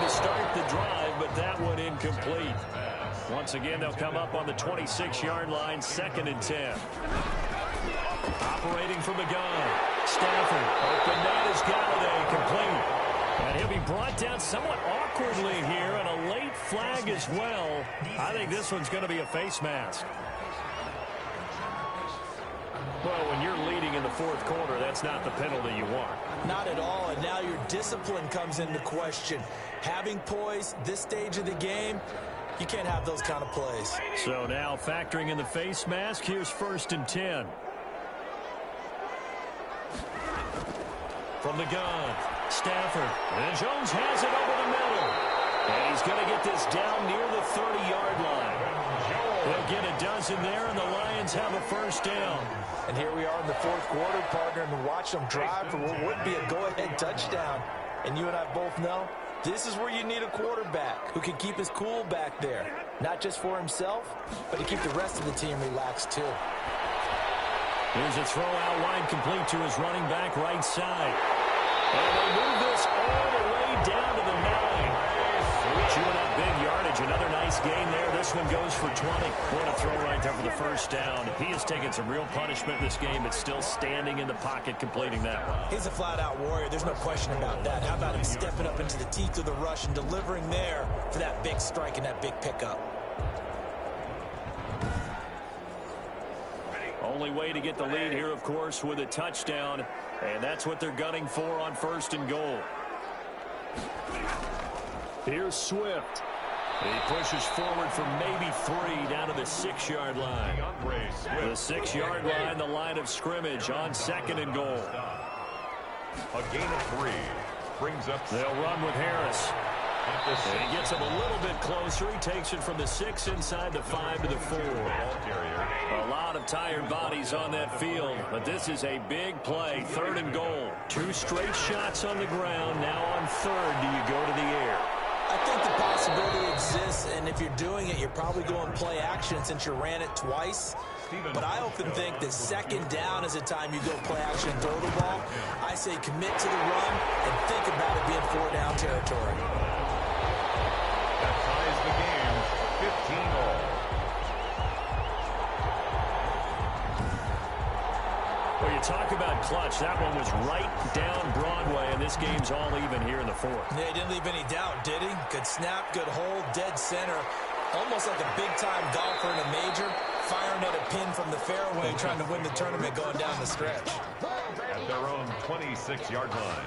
[SPEAKER 5] Start the drive, but that one incomplete. Once again, they'll come up on the 26-yard line, 2nd and 10. Operating from the gun. Stafford, open net is Galladay, complete. And he'll be brought down somewhat awkwardly here, and a late flag as well. I think this one's going to be a face mask. Well, when you're leading in the fourth quarter, that's not the penalty you want.
[SPEAKER 6] Not at all, and now your discipline comes into question. Having poise this stage of the game, you can't have those kind of plays.
[SPEAKER 5] So now factoring in the face mask, here's 1st and 10. From the gun, Stafford, and Jones has it over the middle. And he's going to get this down near the 30-yard line. They'll get a dozen there, and the Lions have a first down.
[SPEAKER 6] And here we are in the fourth quarter, partner, and watch them drive for what would be a go-ahead touchdown. And you and I both know this is where you need a quarterback who can keep his cool back there. Not just for himself, but to keep the rest of the team relaxed too.
[SPEAKER 5] Here's a throw out wide complete to his running back right side. And they move this all the way down to the 9. Chewing up big yardage. Another nice gain there. This one goes for 20. What a throw right there for the first down. He has taken some real punishment this game, but still standing in the pocket completing that one.
[SPEAKER 6] He's a flat-out warrior. There's no question about that. How about him stepping up into the teeth of the rush and delivering there for that big strike and that big pickup?
[SPEAKER 5] Only way to get the lead here, of course, with a touchdown. And that's what they're gunning for on 1st and goal. Here's Swift. He pushes forward for maybe 3 down to the 6-yard line. The 6-yard line, the line of scrimmage on 2nd and goal.
[SPEAKER 4] A gain of 3 brings up.
[SPEAKER 5] They'll run with Harris. And he gets him a little bit closer. He takes it from the 6 inside the 5 to the 4. A lot of tired bodies on that field, but this is a big play. 3rd and goal. 2 straight shots on the ground. Now on 3rd, do you go to the air?
[SPEAKER 6] I think the possibility exists, and if you're doing it, you're probably going play action since you ran it twice. But I often think that 2nd down is the time you go play action and throw the ball. I say commit to the run and think about it being 4-down territory.
[SPEAKER 4] That ties the game, 15-all.
[SPEAKER 5] Well, you talk about clutch. That one was right down Broadway, and this game's all even here in the 4th.
[SPEAKER 6] Yeah, he didn't leave any doubt, did he? Good snap, good hold, dead center. Almost like a big-time golfer in a major, firing at a pin from the fairway, trying to win the tournament going down the stretch.
[SPEAKER 4] At their own 26-yard line.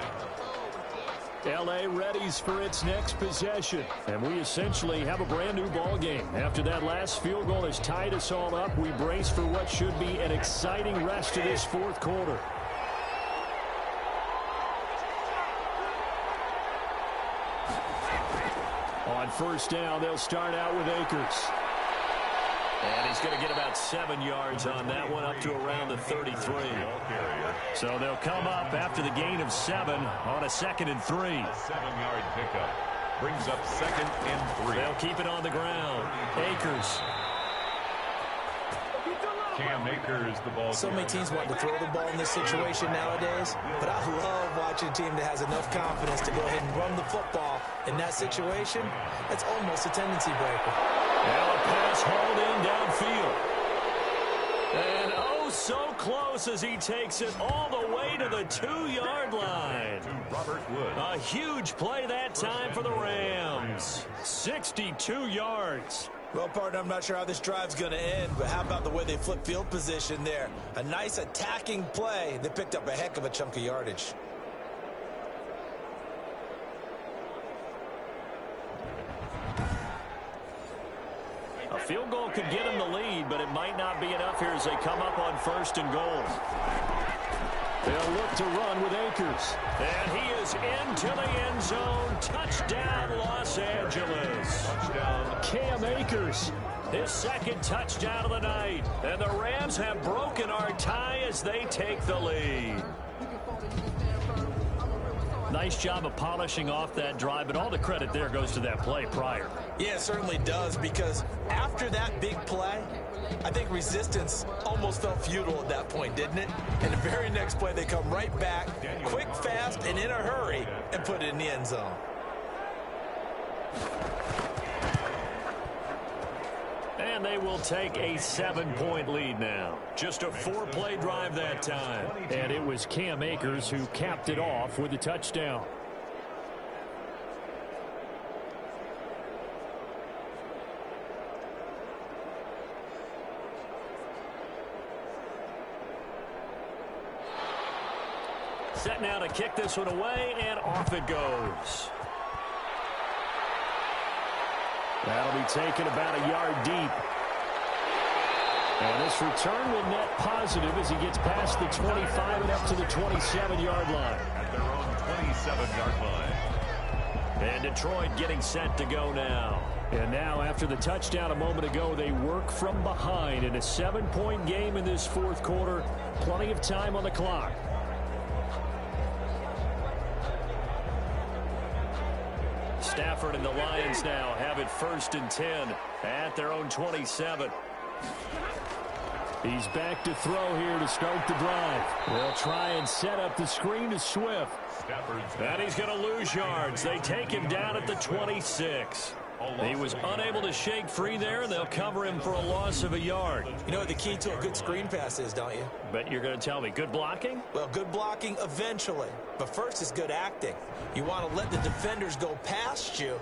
[SPEAKER 5] L.A. readies for its next possession. And we essentially have a brand new ball game. After that last field goal has tied us all up, we brace for what should be an exciting rest of this fourth quarter. On 1st down, they'll start out with Akers. And he's going to get about 7 yards on that one, up to around the 33. So they'll come up after the gain of 7 on a 2nd and 3.
[SPEAKER 4] 7-yard pickup brings up 2nd and 3.
[SPEAKER 5] They'll keep it on the ground. Akers.
[SPEAKER 4] Cam Akers, the ball.
[SPEAKER 6] So many teams want to throw the ball in this situation nowadays, but I love watching a team that has enough confidence to go ahead and run the football in that situation. That's almost a tendency breaker.
[SPEAKER 5] Now a pass hauled in downfield. And oh, so close as he takes it all the way to the 2-yard line.
[SPEAKER 4] To Robert Woods.
[SPEAKER 5] A huge play that time for the Rams. 62 yards.
[SPEAKER 6] Well, partner, I'm not sure how this drive's going to end, but how about the way they flip field position there? A nice attacking play. They picked up a heck of a chunk of yardage.
[SPEAKER 5] A field goal could get them the lead, but it might not be enough here as they come up on 1st and goal. They'll look to run with Akers. And he is into the end zone. Touchdown, Los Angeles.
[SPEAKER 4] Touchdown.
[SPEAKER 5] Cam Akers, his 2nd touchdown of the night. And the Rams have broken our tie as they take the lead. Nice job of polishing off that drive, but all the credit there goes to that play prior.
[SPEAKER 6] Yeah, it certainly does, because after that big play, I think resistance almost felt futile at that point, didn't it? And the very next play, they come right back, quick, fast, and in a hurry, and put it in the end zone.
[SPEAKER 5] And they will take a 7-point lead now. Just a 4-play drive that time. And it was Cam Akers who capped it off with a touchdown. Set now to kick this one away, and off it goes. That'll be taken about a yard deep. And this return will net positive as he gets past the 25 and up to the 27-yard line.
[SPEAKER 4] At their own 27-yard line.
[SPEAKER 5] And Detroit getting set to go now. And now, after the touchdown a moment ago, they work from behind in a 7-point game in this 4th quarter. Plenty of time on the clock. Stafford and the Lions now have it 1st and 10 at their own 27. He's back to throw here to start the drive. They'll try and set up the screen to Swift. And he's going to lose yards. They take him down at the 26. He was unable to shake free there, and they'll cover him for a loss of a yard.
[SPEAKER 6] You know what the key to a good screen pass is, don't you?
[SPEAKER 5] But you're going to tell me, good blocking?
[SPEAKER 6] Well, good blocking eventually. But first is good acting. You want to let the defenders go past you,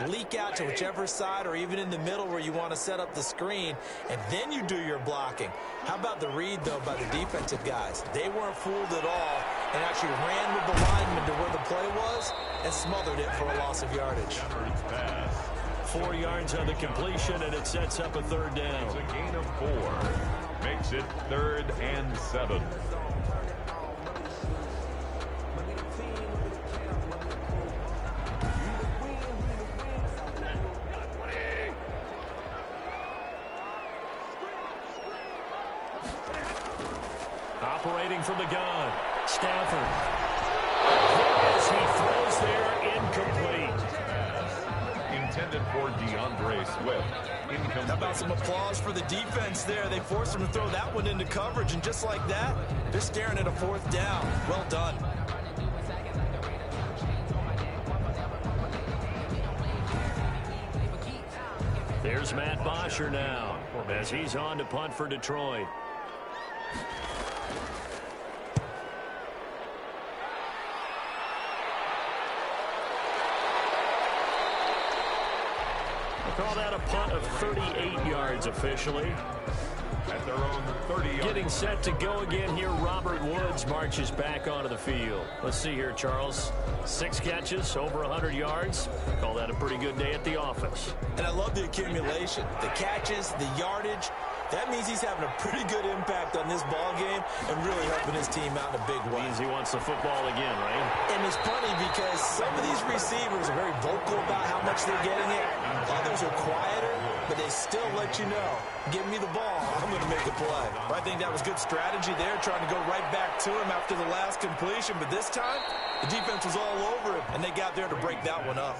[SPEAKER 6] leak out to whichever side or even in the middle where you want to set up the screen, and then you do your blocking. How about the read, though, by the defensive guys? They weren't fooled at all and actually ran with the lineman to where the play was and smothered it for a loss of yardage.
[SPEAKER 5] 4 yards on the completion, and it sets up a 3rd down.
[SPEAKER 4] It's a gain of 4. Makes it 3rd and 7.
[SPEAKER 5] Operating from the gun, Stafford. As he throws there, incomplete.
[SPEAKER 4] Intended for DeAndre Swift. Incomplete.
[SPEAKER 6] How about some applause for the defense there? They forced him to throw that one into coverage, and just like that, they're staring at a 4th down. Well done.
[SPEAKER 5] There's Matt Bosher now as he's on to punt for Detroit. Call that a punt of 38 yards officially.
[SPEAKER 4] At their own 30-yard.
[SPEAKER 5] Getting set to go again here, Robert Woods marches back onto the field. Let's see here, Charles. 6 catches, over 100 yards. Call that a pretty good day at the office.
[SPEAKER 6] And I love the accumulation, the catches, the yardage. That means he's having a pretty good impact on this ball game and really helping his team out in a big way.
[SPEAKER 5] Means he wants the football again, right?
[SPEAKER 6] And it's funny because some of these receivers are very vocal about how much they're getting it. Others are quieter, but they still let you know, give me the ball, I'm going to make a play. I think that was good strategy there, trying to go right back to him after the last completion. But this time, the defense was all over him, and they got there to break that one up.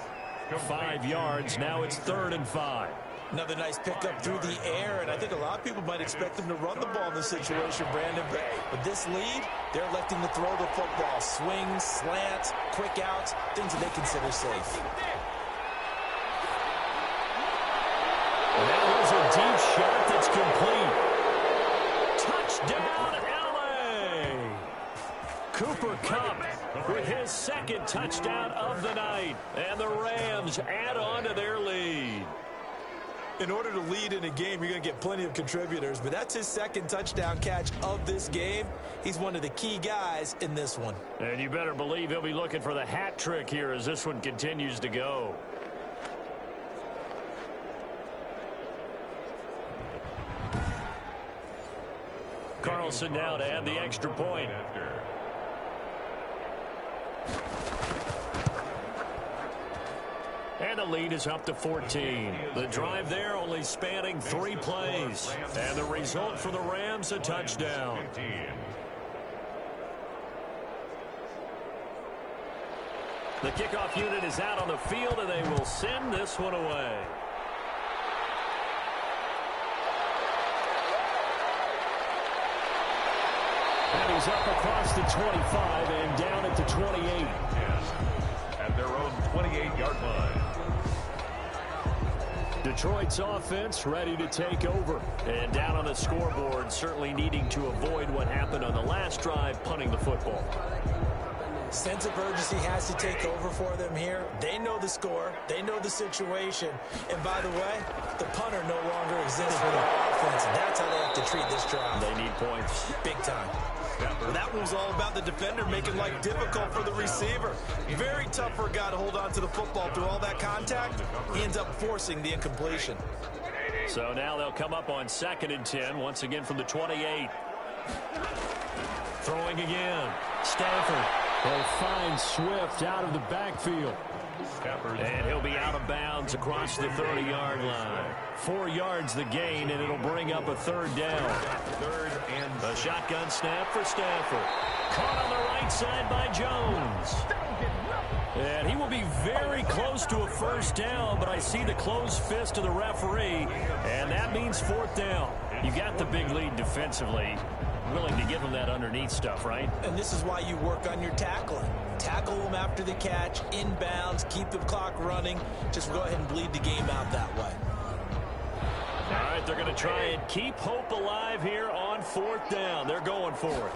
[SPEAKER 5] 5 yards. Now it's 3rd and 5.
[SPEAKER 6] Another nice pickup through the air, and I think a lot of people might expect them to run the ball in this situation, Brandon. But with this lead, they're electing to throw the football. Swings, slants, quick outs, things that they consider safe.
[SPEAKER 5] That was a deep shot that's complete. Touchdown, LA! Cooper Kupp with his 2nd touchdown of the night. And the Rams add on to their lead.
[SPEAKER 6] In order to lead in a game, you're going to get plenty of contributors, but that's his 2nd touchdown catch of this game. He's one of the key guys in this one.
[SPEAKER 5] And you better believe he'll be looking for the hat trick here as this one continues to go. Carlson now to add the extra point. And the lead is up to 14. The drive there only spanning 3 plays. And the result for the Rams, a touchdown. The kickoff unit is out on the field, and they will send this one away. And he's up across the 25 and down at the 28.
[SPEAKER 4] At their own 28-yard line.
[SPEAKER 5] Detroit's offense ready to take over. And down on the scoreboard, certainly needing to avoid what happened on the last drive, punting the football.
[SPEAKER 6] Sense of urgency has to take over for them here. They know the score. They know the situation. And by the way, the punter no longer exists for their offense. That's how they have to treat this drive.
[SPEAKER 5] They need points.
[SPEAKER 6] Big time. Well, that one was all about the defender making life difficult for the receiver. Very tough for a guy to hold on to the football through all that contact. He ends up forcing the incompletion.
[SPEAKER 5] So now they'll come up on 2nd and 10, once again from the 28. Throwing again. Stafford will find Swift out of the backfield. And he'll be out of bounds across the 30-yard line. 4 yards the gain, and it'll bring up a 3rd down. A shotgun snap for Stafford. Caught on the right side by Jones. And he will be very close to a 1st down, but I see the closed fist of the referee, and that means 4th down. You got the big lead defensively. Willing to give him that underneath stuff, right?
[SPEAKER 6] And this is why you work on your tackling. Tackle them after the catch, inbounds, keep the clock running. Just go ahead and bleed the game out that way.
[SPEAKER 5] All right, they're going to try and keep hope alive here on 4th down. They're going for it.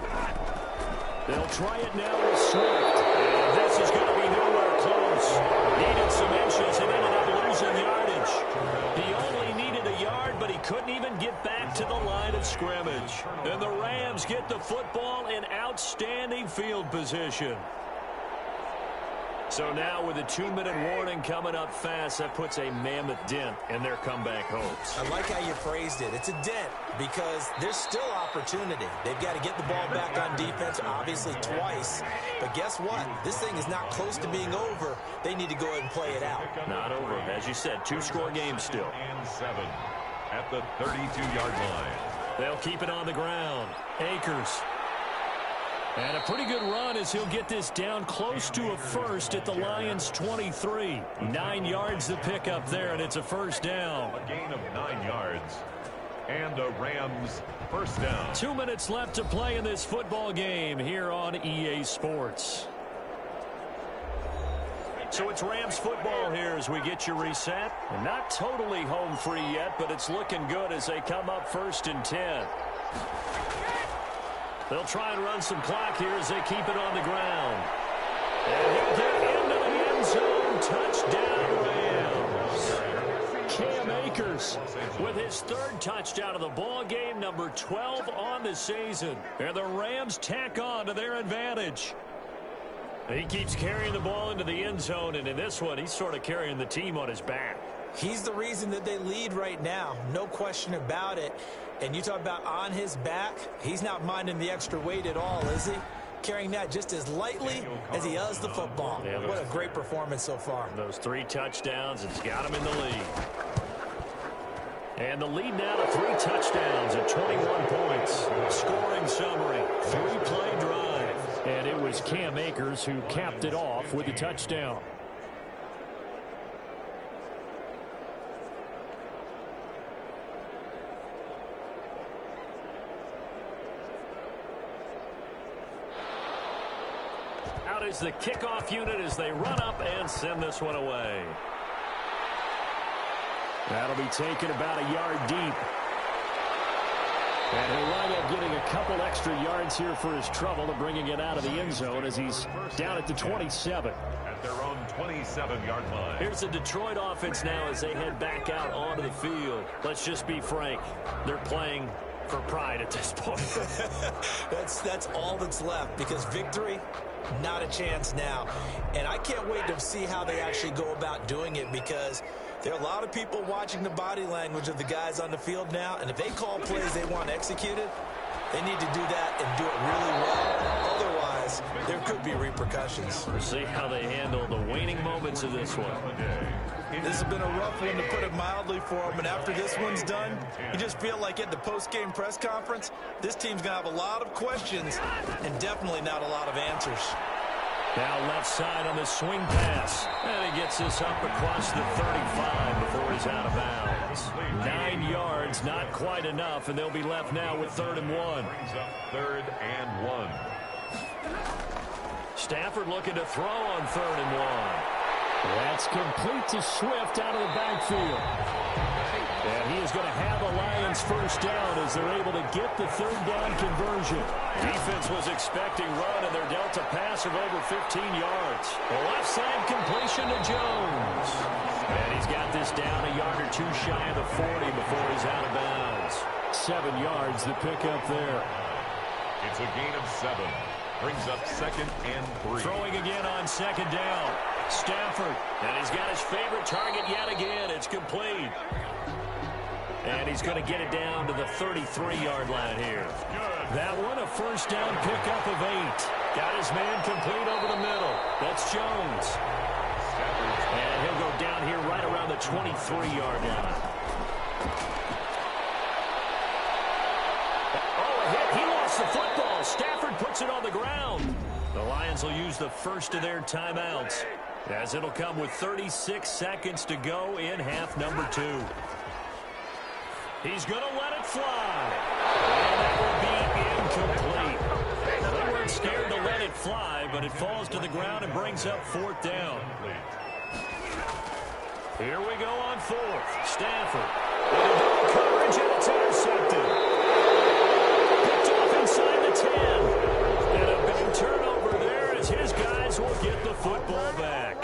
[SPEAKER 5] They'll try it now with Swift. And this is going to be nowhere close. Needed some inches and ended up losing yardage. He only needed a yard, but he couldn't even get back to the line of scrimmage. And the Rams get the football in outstanding field position. So now with a 2-minute warning coming up fast, that puts a mammoth dent in their comeback hopes.
[SPEAKER 6] I like how you phrased it. It's a dent because there's still opportunity. They've got to get the ball back on defense, obviously twice. But guess what? This thing is not close to being over. They need to go ahead and play it out.
[SPEAKER 5] Not over. As you said, 2-score game still.
[SPEAKER 4] And 7 at the 32-yard line.
[SPEAKER 5] They'll keep it on the ground. Akers. And a pretty good run as he'll get this down close to a 1st at the Lions' 23. 9 yards to pick up there, and it's a 1st down.
[SPEAKER 4] A gain of 9 yards. And the Rams 1st down.
[SPEAKER 5] 2 minutes left to play in this football game here on EA Sports. So it's Rams football here as we get you reset. And not totally home free yet, but it's looking good as they come up 1st and 10. They'll try and run some clock here as they keep it on the ground. And he'll get into the end zone. Touchdown, Rams. Cam Akers with his 3rd touchdown of the ball game, number 12 on the season. And the Rams tack on to their advantage. He keeps carrying the ball into the end zone, and in this one, he's sort of carrying the team on his back.
[SPEAKER 6] He's the reason that they lead right now. No question about it. And you talk about on his back, he's not minding the extra weight at all, is he? Carrying that just as lightly as he does the football.
[SPEAKER 5] Yeah,
[SPEAKER 6] what a great performance so far.
[SPEAKER 5] Those 3 touchdowns, it's got him in the lead. And the lead now to 3 touchdowns at 21 points. Scoring summary, 3-play drive. And it was Cam Akers who capped it off with a touchdown. out is the kickoff unit as they run up and send this one away. That'll be taken about a yard deep. And he'll wind up getting a couple extra yards here for his trouble to bringing it out of the end zone as he's down at the 27.
[SPEAKER 4] At their own 27-yard line.
[SPEAKER 5] Here's the Detroit offense now as they head back out onto the field. Let's just be frank. They're playing for pride at this point.
[SPEAKER 6] That's all that's left, because victory, not a chance now. And I can't wait to see how they actually go about doing it, because there are a lot of people watching the body language of the guys on the field now, and if they call plays they want executed, they need to do that and do it really well. Otherwise, there could be repercussions.
[SPEAKER 5] We'll see how they handle the waning moments of this one.
[SPEAKER 6] This has been a rough one, to put it mildly, for them. And after this one's done, you just feel like at the post-game press conference, this team's going to have a lot of questions and definitely not a lot of answers.
[SPEAKER 5] Now left side on the swing pass. And he gets this up across the 35 before he's out of bounds. 9 yards, not quite enough, and they'll be left now with 3rd and 1.
[SPEAKER 4] Brings up 3rd and 1.
[SPEAKER 5] Stafford looking to throw on 3rd and 1. That's complete to Swift out of the backfield. And he is going to have the Lions first down as they're able to get the 3rd down conversion. Defense was expecting run, and they're dealt a pass of over 15 yards. The left side completion to Jones. And he's got this down a yard or two shy of the 40 before he's out of bounds. 7 yards the pickup there.
[SPEAKER 4] It's a gain of 7. Brings up 2nd and 3.
[SPEAKER 5] Throwing again on 2nd down. Stafford, and he's got his favorite target yet again. It's complete. And he's going to get it down to the 33-yard line here. That one, a first down pickup of 8. Got his man complete over the middle. That's Jones. And he'll go down here right around the 23-yard line. Oh, a hit. He lost the football. Stafford puts it on the ground. The Lions will use the first of their timeouts, as it'll come with 36 seconds to go in half number 2. He's going to let it fly. And that will be incomplete. They weren't scared to let it fly, but it falls to the ground and brings up 4th down. Here we go on 4th. Stafford. And coverage, and it's intercepted. Picked off inside the 10. And a big turnover there as his guys will get the football back.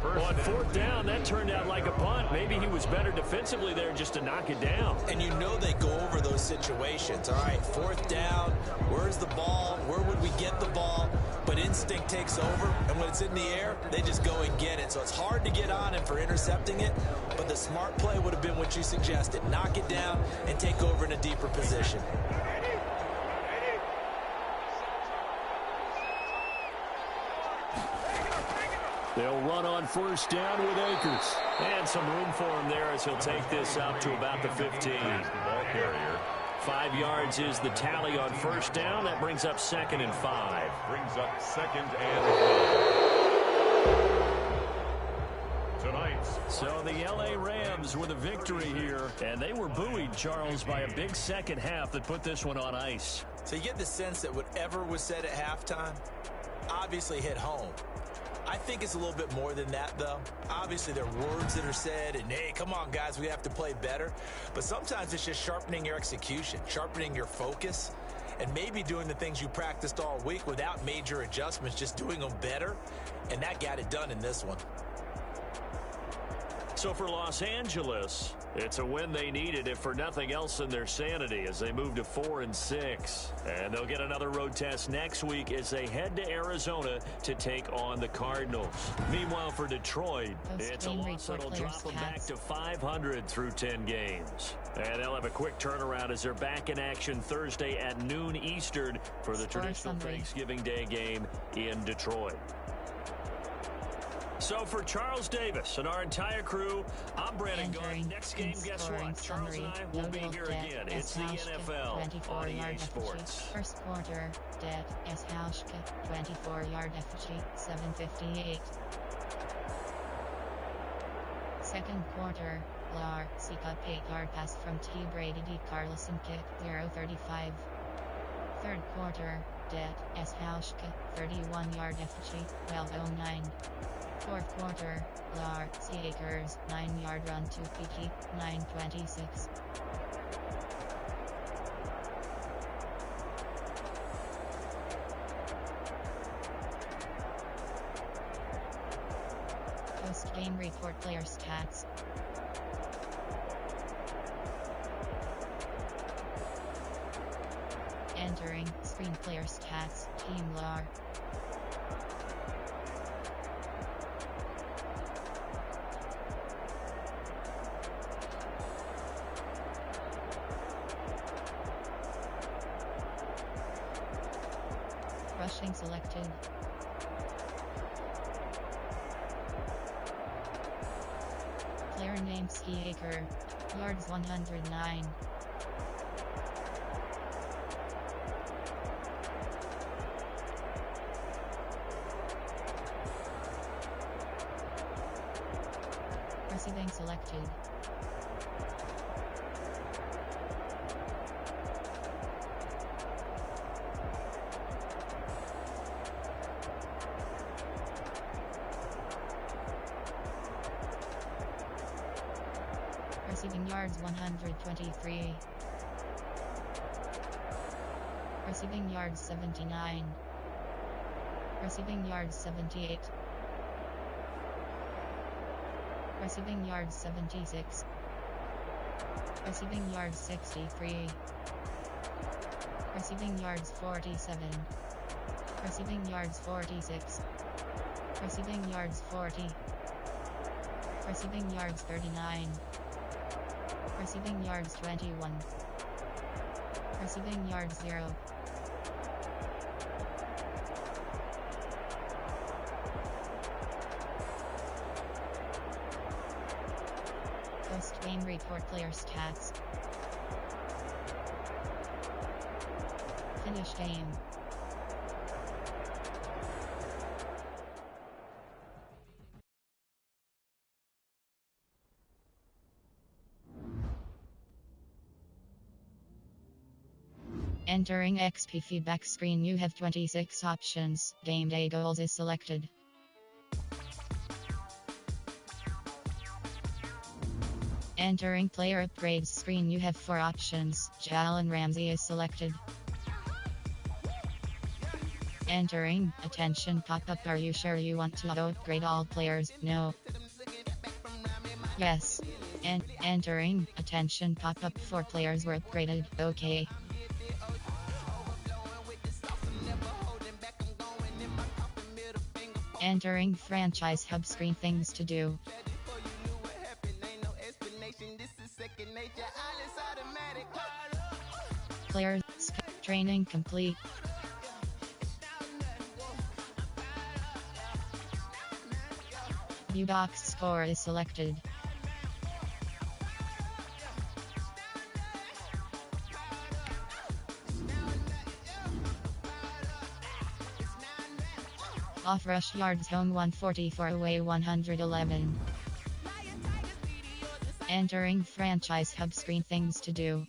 [SPEAKER 5] On 4th down, that turned out like a punt. Maybe he was better defensively there just to knock it down.
[SPEAKER 6] And you know they go over those situations. All right, 4th down, where's the ball? Where would we get the ball? But instinct takes over, and when it's in the air, they just go and get it. So it's hard to get on him for intercepting it, but the smart play would have been what you suggested. Knock it down and take over in a deeper position.
[SPEAKER 5] They'll run on 1st down with Akers. And some room for him there as he'll take this up to about the 15.
[SPEAKER 4] Ball carrier.
[SPEAKER 5] 5 yards is the tally on 1st down. That brings up 2nd and 5.
[SPEAKER 4] Brings up 2nd and 5. Tonight's.
[SPEAKER 5] So the L.A. Rams with a victory here. And they were buoyed, Charles, by a big second half that put this one on ice.
[SPEAKER 6] So you get the sense that whatever was said at halftime obviously hit home. I think it's a little bit more than that, though. Obviously, there are words that are said, and, hey, come on, guys, we have to play better. But sometimes it's just sharpening your execution, sharpening your focus, and maybe doing the things you practiced all week without major adjustments, just doing them better. And that got it done in this one.
[SPEAKER 5] So for Los Angeles, it's a win they needed, if for nothing else than their sanity, as they move to 4-6. And they'll get another road test next week as they head to Arizona to take on the Cardinals. Meanwhile, for Detroit, it's a loss that'll drop them back to 500 through 10 games. And they'll have a quick turnaround as they're back in action Thursday at noon Eastern for the traditional Thanksgiving Day game in Detroit. So for Charles Davis and our entire crew, I'm Brandon Garth. Next game, guess what? Charles and I will be here again. It's the NFL on EA Sports.
[SPEAKER 1] First quarter, dead as Hauschka, 24-yard FG, 7:58. Second quarter, Lar, Sika 8-yard pass from T. Brady D. Carlson kick, 0:35. Third quarter, Det S. Hauschka, 31-yard FG, 12:09. Fourth quarter, Lar Seekers, 9-yard run to PT, 9:26. Post-game report player stats. Entering screen player stats, Team Lar. Rushing selected. Player name Skiaker. Yards 109. Receiving selected. Receiving yards 123. Receiving yards 79. Receiving yards 78. Receiving yards 76. Receiving yards 63. Receiving yards 47. Receiving yards 46. Receiving yards 40. Receiving yards 39. Receiving yards 21. Receiving yards 0. Post-game report player stats. Finish game. Entering XP feedback screen, you have 26 options. Game day goals is selected. Entering player upgrades screen, you have 4 options. Jalen Ramsey is selected. Entering attention pop-up, are you sure you want to upgrade all players? No. Yes. And entering attention pop-up, 4 players were upgraded. Okay. Entering franchise hub screen, things to do. Players training complete. View docs score is selected. Off rush yards, home 144, away 111. Entering franchise hub screen, things to do.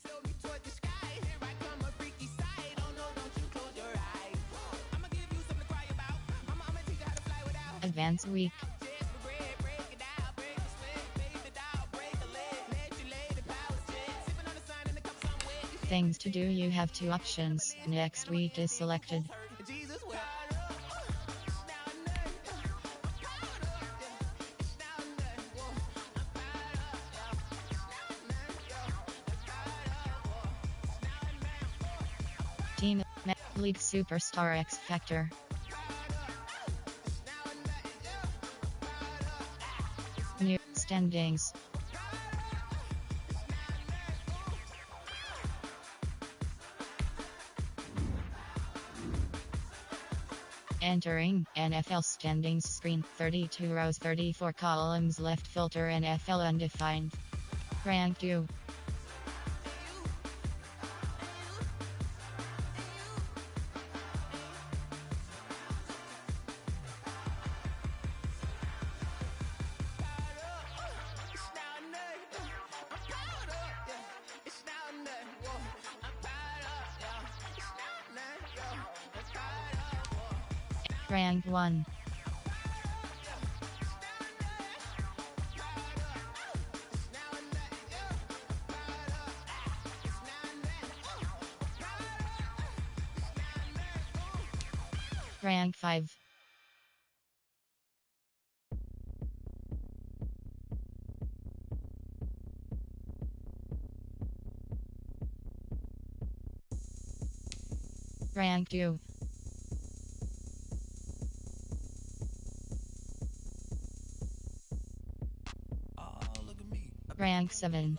[SPEAKER 1] Advance week. Things to do, you have 2 options. Next week is selected. Team League Superstar X Factor. New standings. Entering NFL standings screen, 32 rows, 34 columns, left filter NFL undefined. Rank 2. Rank 1. Rank 5. Rank 2. Rank 7.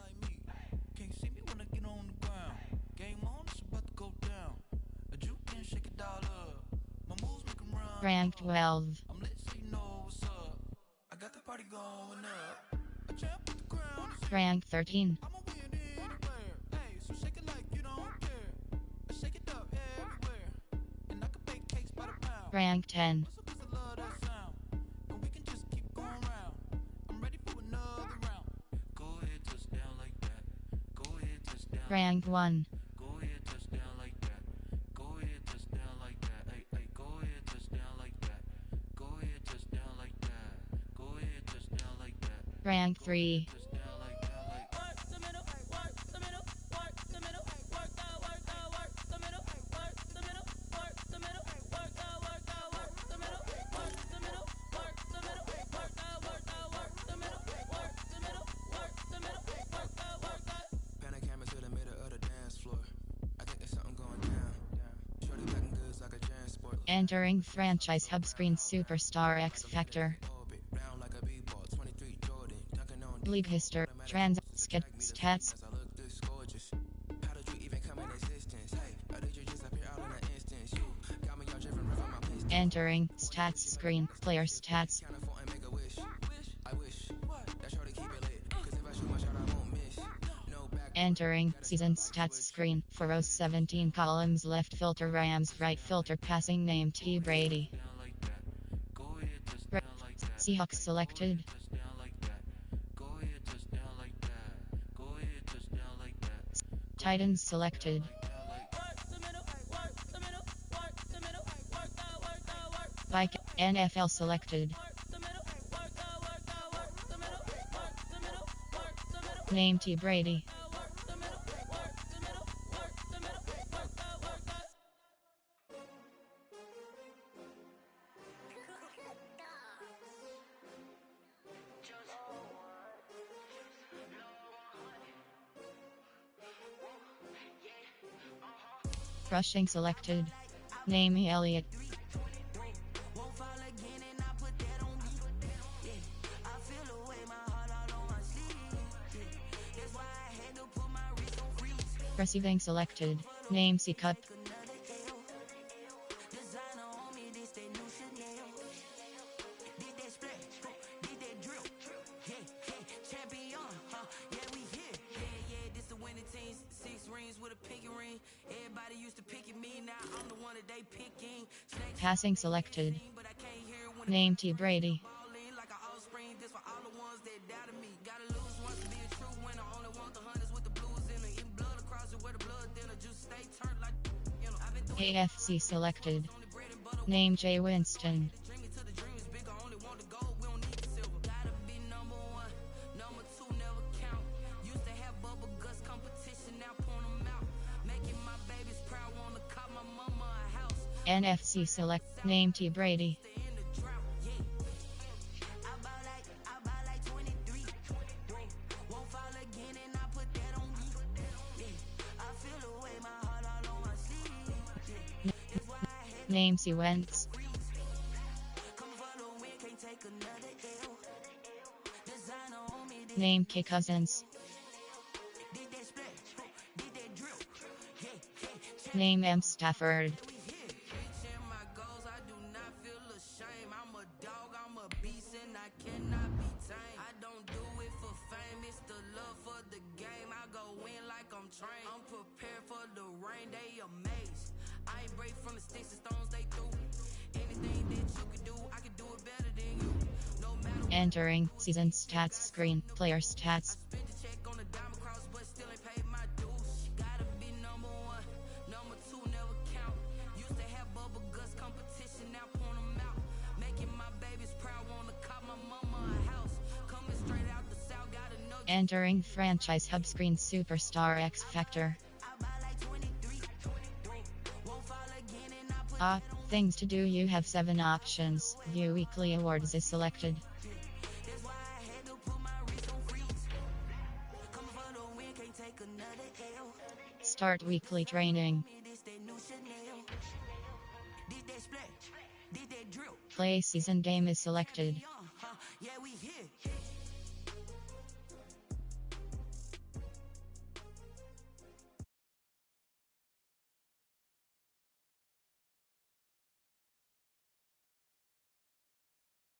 [SPEAKER 3] Can't see me when I get on the ground. Game on, it's about to go down. A juke can shake it all up. My moves make 'em run.
[SPEAKER 1] Rank 12.
[SPEAKER 3] I'm lit, so you know what's up. I got the party going up. A champ with the crown.
[SPEAKER 1] Rank 13.
[SPEAKER 3] I'ma win anywhere. Hey, so shake it like you don't care. I shake it up everywhere. And I can bake cakes by the pound.
[SPEAKER 1] Rank 10.
[SPEAKER 3] Also 'cause I love that sound. And we can just keep going round. I'm ready for another round. Go ahead, touch down like that. Go ahead, touch down.
[SPEAKER 1] Rank 1.
[SPEAKER 3] Go ahead, touch down like that. Go ahead, touch down like that. Hey, hey, go ahead, touch down like that. Go ahead, touch down like that. Go ahead, touch down like that.
[SPEAKER 1] Rank 3.
[SPEAKER 3] Touch down like that. Like work the middle, work the middle, work the middle, work the middle, work the middle, work the middle, work the middle, work the middle, work the middle, work the middle, work the middle, work the middle, work the middle, work the. Panic camera to the middle of the dance floor. I think there's something going down. Shorty packing goods like a transport.
[SPEAKER 1] Entering franchise hub screen Superstar X Factor.
[SPEAKER 3] Orbit, round like a b-ball, 23 Jordan, dunking on
[SPEAKER 1] League history. Trans. Skit. Stats.
[SPEAKER 3] I look this gorgeous. How did you even come in existence? Hey, how did you just appear out in an instance? You got me all driven from my place.
[SPEAKER 1] Entering stats screen. Player stats.
[SPEAKER 3] Count a and make a wish. I wish that shorty keep it lit. 'Cause if I shoot my shot, I won't miss. No back.
[SPEAKER 1] Entering season stats screen. For rows 17 columns. Left filter Rams. Right filter passing name T. Brady.
[SPEAKER 3] Down like that. Go ahead, touch down like that.
[SPEAKER 1] Seahawks selected.
[SPEAKER 3] Touch down like that. Go ahead, touch down like that. Go ahead, touch down like that.
[SPEAKER 1] Titans selected. Vik NFL selected. Name T. Brady. Rushing selected. Name E. Elliott. Receiving selected. Name C. Cup. Passing selected. Name T. Brady. AFC selected. Name J. Winston. NFC select. Name T. Brady. Name C. Wentz. Name K. Cousins. Name M. Stafford.
[SPEAKER 3] I'm prepared for the rain, they amazed. I ain't break from the sticks and stones they threw. Anything that you can do, I can do it better than you. No matter what.
[SPEAKER 1] Entering season stats screen. Player stats.
[SPEAKER 3] Spent the check on the diamond cross, but still ain't paid my dues. Gotta be number one, number two never count. Used to have bubble guts competition, now point 'em out.
[SPEAKER 1] Entering franchise hub screen Superstar X Factor. Things to do. You have 7 options. View weekly awards is selected. Start weekly training. Play season game is selected.